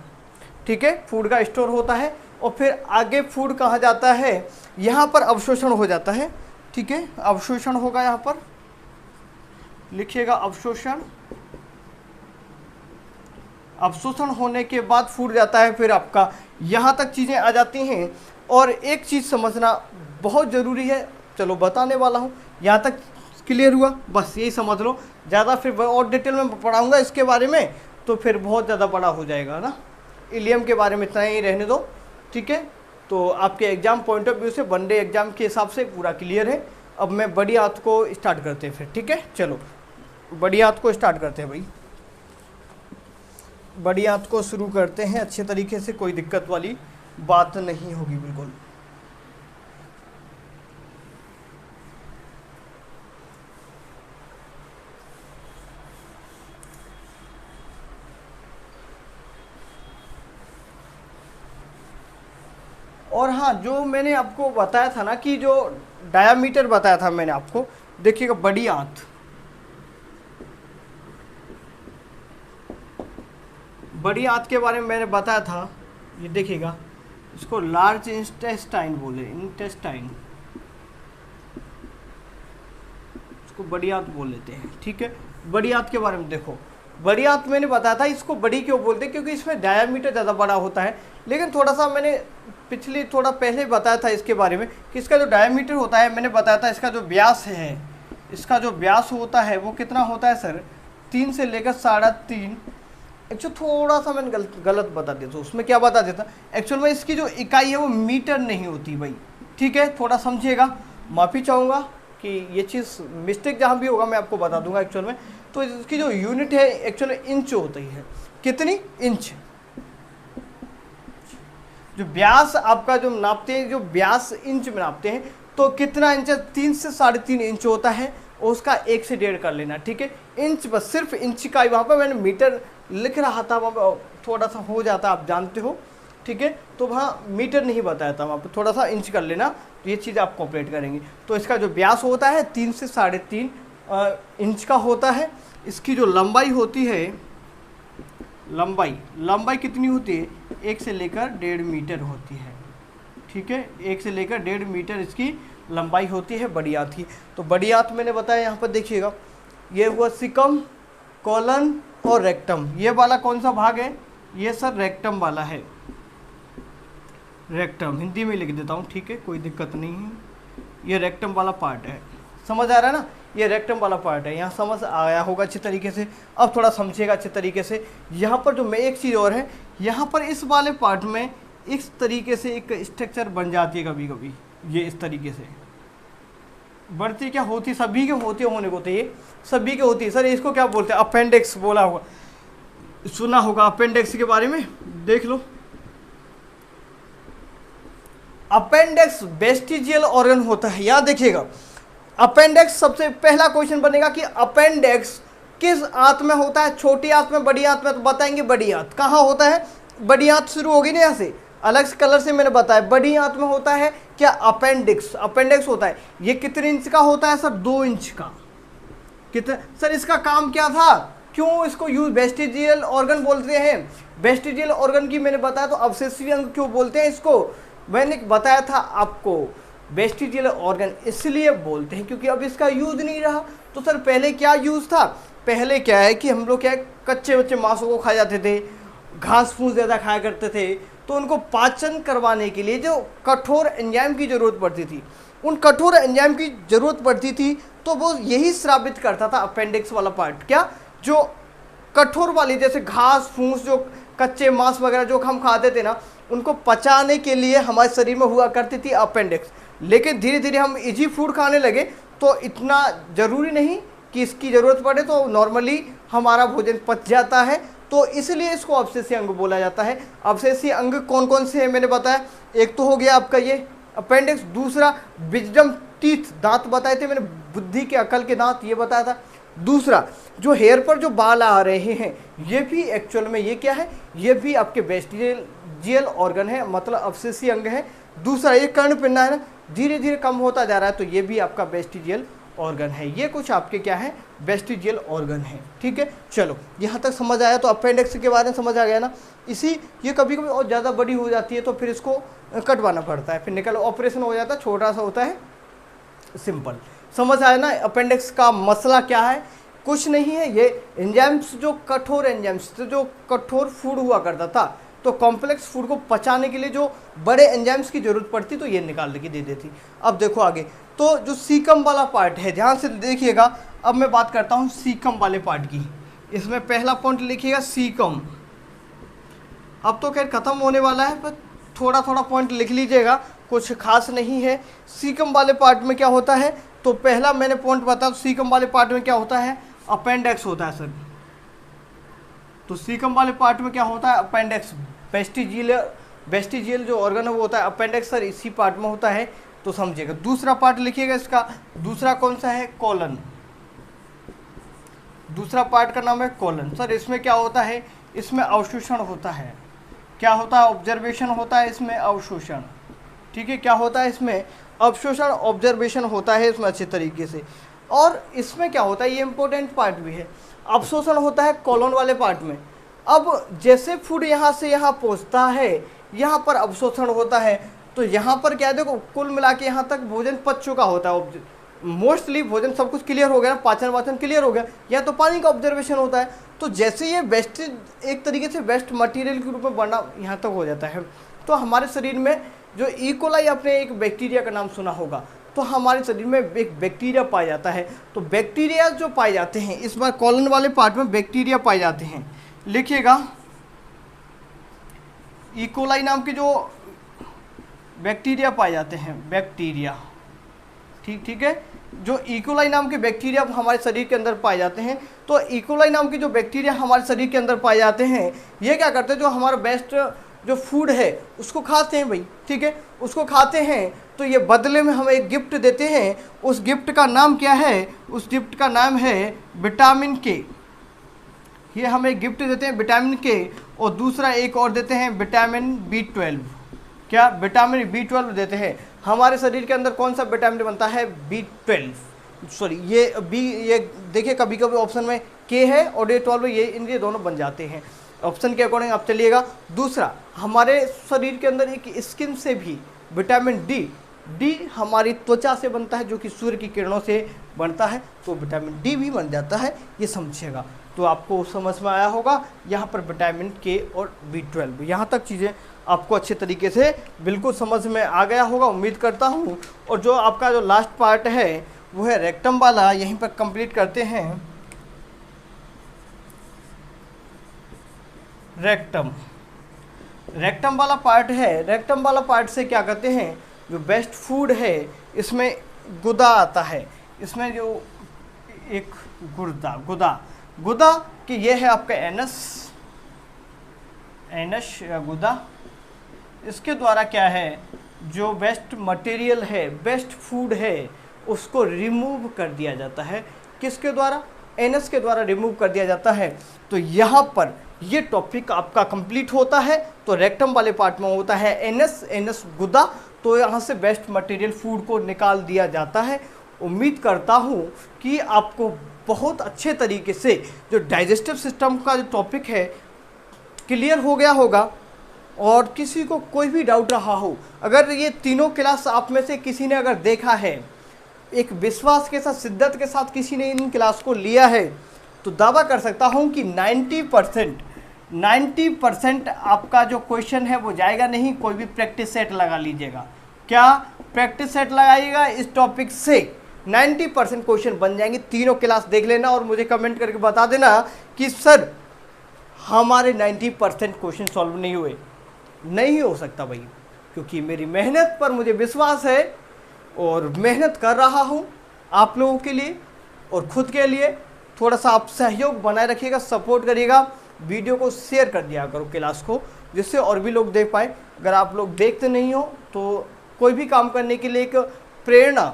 ठीक है। फूड का स्टोर होता है और फिर आगे फूड कहाँ जाता है? यहाँ पर अवशोषण हो जाता है, ठीक है। अवशोषण होगा यहाँ पर, लिखिएगा अवशोषण। अवशोषण होने के बाद फूड जाता है, फिर आपका यहाँ तक चीज़ें आ जाती हैं। और एक चीज़ समझना बहुत ज़रूरी है, चलो बताने वाला हूँ, यहाँ तक क्लियर हुआ, बस यही समझ लो। ज़्यादा फिर और डिटेल में पढ़ाऊँगा इसके बारे में तो फिर बहुत ज़्यादा बड़ा हो जाएगा ना। इलियम के बारे में इतना ही रहने दो, ठीक है। तो आपके एग्ज़ाम पॉइंट ऑफ व्यू से वनडे एग्ज़ाम के हिसाब से पूरा क्लियर है। अब मैं बड़ी आत को स्टार्ट करते हैं फिर, ठीक है। चलो बड़ी आत को स्टार्ट करते हैं भाई, बड़ी आत को शुरू करते हैं अच्छे तरीके से, कोई दिक्कत वाली बात नहीं होगी बिल्कुल। और हाँ, जो मैंने आपको बताया था ना कि जो डायामीटर बताया था मैंने आपको, देखिएगा बड़ी आंत, बड़ी आंत के बारे में मैंने बताया था, ये देखिएगा, इसको लार्ज इंटेस्टाइन बोले, इंटेस्टाइन, इसको बड़ी आंत बोल लेते हैं, ठीक है। बड़ी आंत के बारे में देखो, बड़ी आंत मैंने बताया था, इसको बड़ी क्यों बोलते हैं, क्योंकि इसमें डायामीटर ज़्यादा बड़ा होता है। लेकिन थोड़ा सा मैंने थोड़ा पहले बताया था इसके बारे में कि इसका जो डायामीटर होता है, मैंने बताया था इसका जो व्यास है, इसका जो व्यास होता है वो कितना होता है सर, 3 से लेकर 3.5। एक्चुअली थोड़ा सा मैंने गलत बता दिया, तो उसमें क्या बता देता, एक्चुअल में इसकी जो इकाई है वो मीटर नहीं होती भाई, ठीक है। थोड़ा समझिएगा, माफ़ी चाहूँगा कि ये चीज़ मिस्टेक जहाँ भी होगा मैं आपको बता दूंगा एक्चुअल में। तो इसकी जो यूनिट है एक्चुअली इंच होती है, कितनी, इंच। जो व्यास आपका जो नापते हैं, जो व्यास इंच में नापते हैं, तो कितना इंच, 3 से 3.5 इंच होता है, और उसका 1 से 1.5 कर लेना, ठीक है। इंच, बस सिर्फ इंच का ही, वहाँ पर मैंने मीटर लिख रहा था, वहाँ पर थोड़ा सा हो जाता, आप जानते हो, ठीक है। तो वहाँ मीटर नहीं बताया था, वहाँ पर थोड़ा सा इंच कर लेना, तो ये चीज़ आप कॉपरेट करेंगे। तो इसका जो व्यास होता है 3 से 3.5 इंच का होता है। इसकी जो लंबाई होती है, लंबाई कितनी होती है, 1 से लेकर 1.5 मीटर होती है, ठीक है। 1 से लेकर 1.5 मीटर इसकी लंबाई होती है बड़ी आंत की। तो बड़ी आंत मैंने बताया, यहाँ पर देखिएगा, ये हुआ सिकम, कॉलन और रेक्टम। ये वाला कौन सा भाग है, ये सर रेक्टम वाला है, रेक्टम हिंदी में लिख देता हूँ, ठीक है, कोई दिक्कत नहीं है। ये रेक्टम वाला पार्ट है, समझ आ रहा है ना, ये रेक्टम वाला पार्ट है। यहाँ समझ आया होगा अच्छे तरीके से। अब थोड़ा समझिएगा अच्छे तरीके से। यहाँ पर जो मैं एक चीज़ और है, यहाँ पर इस वाले पार्ट में इस तरीके से एक स्ट्रक्चर बन जाती है कभी कभी, ये इस तरीके से बढ़ती, क्या होती, सभी के होती होने को, तो ये सभी के होती है सर। इसको क्या बोलते हैं, अपेंडिक्स बोला होगा, सुना होगा अपेंडिक्स के बारे में, देख लो। अपेंडिक्स वेस्टिजियल ऑर्गन होता है, याद देखिएगा। अपेंडिक्स, सबसे पहला क्वेश्चन बनेगा कि अपेंडिक्स किस आंत में होता है, छोटी आंत में, बड़ी आंत में, तो बताएंगे बड़ी आंत। कहाँ होता है, बड़ी आंत शुरू होगी ना यहाँ से, अलग कलर से मैंने बताया, बड़ी आंत में होता है क्या, अपेंडिक्स। अपेंडिक्स होता है, ये कितने इंच का होता है सर, 2 इंच का। कितने सर, इसका काम क्या था, क्यों इसको यूज वेस्टिजियल ऑर्गन बोलते हैं। वेस्टिजियल ऑर्गन की मैंने बताया, तो अवशेषीय अंग क्यों बोलते हैं इसको, मैंने बताया था आपको। वेस्टिजियल ऑर्गन इसलिए बोलते हैं क्योंकि अब इसका यूज नहीं रहा। तो सर पहले क्या यूज था, पहले क्या है कि हम लोग क्या है, कच्चे बच्चे मांसों को खा जाते थे, घास फूस ज़्यादा खाया करते थे, तो उनको पाचन करवाने के लिए जो कठोर एंजाइम की ज़रूरत पड़ती थी, उन कठोर एंजाइम की ज़रूरत पड़ती थी, तो वो यही स्रावित करता था अपेंडिक्स वाला पार्ट। क्या, जो कठोर वाली, जैसे घास फूस, जो कच्चे मांस वगैरह जो हम खाते थे ना, उनको पचाने के लिए हमारे शरीर में हुआ करती थी अपेंडिक्स। लेकिन धीरे धीरे हम इजी फूड खाने लगे, तो इतना ज़रूरी नहीं कि इसकी ज़रूरत पड़े, तो नॉर्मली हमारा भोजन पच जाता है, तो इसलिए इसको अवशेषीय अंग बोला जाता है। अवशेषीय अंग कौन कौन से हैं मैंने बताया, एक तो हो गया आपका ये अपेंडिक्स, दूसरा विजडम टीथ, दांत बताए थे मैंने, बुद्धि के, अकल के दांत, ये बताया था। दूसरा जो हेयर पर जो बाल आ रहे हैं, ये भी एक्चुअल में ये क्या है, ये भी आपके वेस्टिजियल ऑर्गन है, मतलब अवशेषीय अंग है। दूसरा ये कर्ण पिंडा है ना, धीरे धीरे कम होता जा रहा है, तो ये भी आपका वेस्टिजियल ऑर्गन है। ये कुछ आपके क्या है, वेस्टिजियल ऑर्गन है, ठीक है। चलो यहाँ तक समझ आया, तो अपेंडिक्स के बारे में समझ आ गया ना। ये कभी कभी और ज़्यादा बड़ी हो जाती है, तो फिर इसको कटवाना पड़ता है, फिर निकल ऑपरेशन हो जाता है, छोटा सा होता है, सिंपल। समझ आया ना अपेंडिक्स का मसला क्या है, कुछ नहीं है, ये एंजाइम्स, जो कठोर एंजाइम्स, जो कठोर फूड हुआ करता था, तो कॉम्प्लेक्स फूड को पचाने के लिए जो बड़े एंजाइम्स की जरूरत पड़ती तो ये निकाल के दे देती। अब देखो आगे, तो जो सीकम वाला पार्ट है, ध्यान से देखिएगा। अब मैं बात करता हूँ सीकम वाले पार्ट की। इसमें पहला पॉइंट लिखिएगा सीकम। अब तो खैर खत्म होने वाला है, पर थोड़ा थोड़ा पॉइंट लिख लीजिएगा, कुछ खास नहीं है। सीकम वाले पार्ट में क्या होता है, तो पहला मैंने पॉइंट बताया, सीकम वाले पार्ट में क्या होता है, अपेंडेक्स होता है सर। तो सीकम वाले पार्ट में क्या होता है, अपेंडेक्स। वेस्टिजियल जो ऑर्गन है वो होता है अपेंडेक्स सर, इसी पार्ट में होता है, तो समझिएगा। दूसरा पार्ट लिखिएगा इसका, दूसरा कौन सा है, कॉलन। दूसरा पार्ट का नाम है कॉलन सर। इसमें क्या होता है, इसमें अवशोषण होता है। क्या होता है, ऑब्जर्वेशन होता है इसमें, अवशोषण। ठीक है, क्या होता है इसमें, अवशोषण, ऑब्जर्वेशन होता है इसमें अच्छे तरीके से। और इसमें क्या होता है, ये इंपॉर्टेंट पार्ट भी है, अवशोषण होता है कॉलन वाले पार्ट में। अब जैसे फूड यहाँ से यहाँ पहुँचता है, यहाँ पर अवशोषण होता है, तो यहाँ पर क्या है, देखो कुल मिला के यहाँ तक भोजन पच चुका होता है। मोस्टली भोजन सब कुछ क्लियर हो गया, पाचन वाचन क्लियर हो गया, या तो पानी का ऑब्जर्वेशन होता है। तो जैसे ये वेस्ट, एक तरीके से वेस्ट मटेरियल के रूप में बढ़ना यहाँ तक हो जाता है। तो हमारे शरीर में जो इकोलाई, आपने एक बैक्टीरिया का नाम सुना होगा, तो हमारे शरीर में एक बैक्टीरिया पाया जाता है। तो बैक्टीरिया जो पाए जाते हैं, इस बार कॉलन वाले पार्ट में बैक्टीरिया पाए जाते हैं। लिखिएगा, इकोलाई नाम के जो बैक्टीरिया पाए जाते हैं, बैक्टीरिया, ठीक है, जो इकोलाई नाम के बैक्टीरिया हमारे शरीर के अंदर पाए जाते हैं। तो इकोलाई नाम के जो बैक्टीरिया हमारे शरीर के अंदर पाए जाते हैं, ये क्या करते हैं, जो हमारा बेस्ट जो फूड है उसको खाते हैं भाई। ठीक है, उसको खाते हैं, तो ये बदले में हमें एक गिफ्ट देते हैं। उस गिफ्ट का नाम क्या है, उस गिफ्ट का नाम है विटामिन के। ये हमें गिफ्ट देते हैं विटामिन के, और दूसरा एक और देते हैं विटामिन B12। क्या, विटामिन B12 देते हैं। हमारे शरीर के अंदर कौन सा विटामिन बनता है, B12, सॉरी ये देखिए, कभी कभी ऑप्शन में के है और D12, ये दोनों बन जाते हैं ऑप्शन के अकॉर्डिंग आप चलिएगा। दूसरा, हमारे शरीर के अंदर एक स्किन से भी विटामिन डी हमारी त्वचा से बनता है, जो कि सूर्य की किरणों से बनता है, तो विटामिन डी भी बन जाता है, ये समझिएगा। तो आपको समझ में आया होगा यहाँ पर विटामिन के और B12, यहाँ तक चीज़ें आपको अच्छे तरीके से बिल्कुल समझ में आ गया होगा, उम्मीद करता हूँ। और जो आपका जो लास्ट पार्ट है वो है रेक्टम वाला, यहीं पर कंप्लीट करते हैं। रेक्टम वाला पार्ट है। रेक्टम वाला पार्ट से क्या करते हैं, जो बेस्ट फूड है इसमें गुदा आता है। इसमें जो एक गुदा कि ये है आपका एनस या गुदा। इसके द्वारा क्या है, जो बेस्ट मटेरियल है, बेस्ट फूड है, उसको रिमूव कर दिया जाता है। किसके द्वारा, एनस के द्वारा रिमूव कर दिया जाता है। तो यहाँ पर ये टॉपिक आपका कंप्लीट होता है। तो रेक्टम वाले पार्ट में होता है एनस गुदा, तो यहाँ से बेस्ट मटेरियल फूड को निकाल दिया जाता है। उम्मीद करता हूँ कि आपको बहुत अच्छे तरीके से जो डाइजेस्टिव सिस्टम का जो टॉपिक है क्लियर हो गया होगा। और किसी को कोई भी डाउट रहा हो, अगर ये तीनों क्लास आप में से किसी ने अगर देखा है, एक विश्वास के साथ, शिद्दत के साथ किसी ने इन क्लास को लिया है, तो दावा कर सकता हूँ कि 90% आपका जो क्वेश्चन है वो जाएगा नहीं। कोई भी प्रैक्टिस सेट लगा लीजिएगा। क्या प्रैक्टिस सेट लगाइएगा, इस टॉपिक से 90% क्वेश्चन बन जाएंगे। तीनों क्लास देख लेना और मुझे कमेंट करके बता देना कि सर हमारे 90% क्वेश्चन सॉल्व नहीं हुए। नहीं हो सकता भाई, क्योंकि मेरी मेहनत पर मुझे विश्वास है और मेहनत कर रहा हूँ आप लोगों के लिए और खुद के लिए। थोड़ा सा आप सहयोग बनाए रखिएगा, सपोर्ट करिएगा, वीडियो को शेयर कर दिया करो क्लास को, जिससे और भी लोग देख पाए। अगर आप लोग देखते नहीं हो तो कोई भी काम करने के लिए एक प्रेरणा,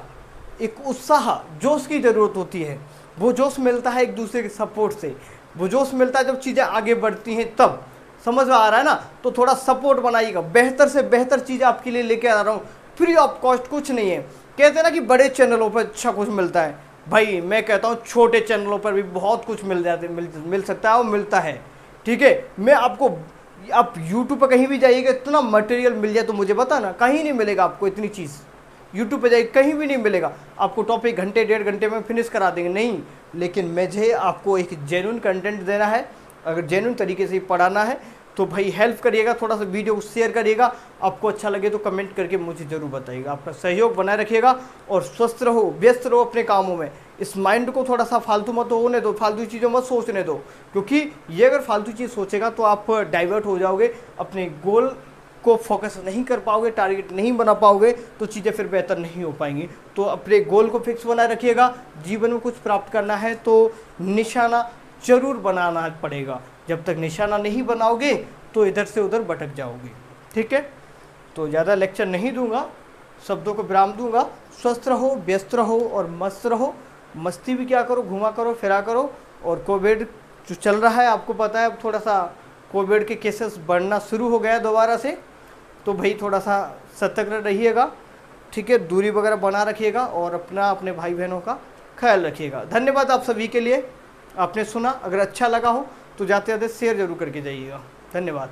एक उत्साह, जोश की ज़रूरत होती है। वो जोश मिलता है एक दूसरे के सपोर्ट से, वो जोश मिलता है जब चीज़ें आगे बढ़ती हैं तब। समझ में आ रहा है ना, तो थोड़ा सपोर्ट बनाइएगा। बेहतर से बेहतर चीज़ आपके लिए लेके आ रहा हूँ, फ्री ऑफ कॉस्ट, कुछ नहीं है। कहते हैं ना कि बड़े चैनलों पर अच्छा कुछ मिलता है, भाई मैं कहता हूँ छोटे चैनलों पर भी बहुत कुछ मिल सकता है और मिलता है। ठीक है, मैं आपको, आप यूट्यूब पर कहीं भी जाइएगा, इतना मटेरियल मिल जाए तो मुझे बताना, कहीं नहीं मिलेगा आपको इतनी चीज़। यूट्यूब पे जाइए, कहीं भी नहीं मिलेगा आपको। टॉपिक घंटे 1.5 घंटे में फिनिश करा देंगे, नहीं। लेकिन मुझे आपको एक जेन्युइन कंटेंट देना है, अगर जेन्युइन तरीके से पढ़ाना है तो भाई हेल्प करिएगा, थोड़ा सा वीडियो को शेयर करिएगा। आपको अच्छा लगे तो कमेंट करके मुझे ज़रूर बताइएगा। आपका सहयोग बनाए रखिएगा और स्वस्थ रहो, व्यस्त रहो अपने कामों में। इस माइंड को थोड़ा सा फालतू मत होने दो, फालतू चीज़ों मत सोचने दो, क्योंकि ये अगर फालतू चीज़ सोचेगा तो आप डाइवर्ट हो जाओगे, अपने गोल को फोकस नहीं कर पाओगे, टारगेट नहीं बना पाओगे, तो चीज़ें फिर बेहतर नहीं हो पाएंगी। तो अपने गोल को फिक्स बनाए रखिएगा। जीवन में कुछ प्राप्त करना है तो निशाना जरूर बनाना पड़ेगा। जब तक निशाना नहीं बनाओगे तो इधर से उधर भटक जाओगे। ठीक है, तो ज़्यादा लेक्चर नहीं दूंगा, शब्दों को विराम दूंगा। स्वस्थ रहो, व्यस्त रहो और मस्त रहो। मस्ती भी क्या करो, घुमा करो, फिरा करो। और कोविड जो चल रहा है, आपको पता है अब थोड़ा सा कोविड के केसेस बढ़ना शुरू हो गया दोबारा से, तो भाई थोड़ा सा सतर्क रहिएगा। ठीक है, दूरी वगैरह बना रखिएगा और अपने भाई बहनों का ख्याल रखिएगा। धन्यवाद आप सभी के लिए, आपने सुना। अगर अच्छा लगा हो तो जाते जाते शेयर जरूर करके जाइएगा। धन्यवाद।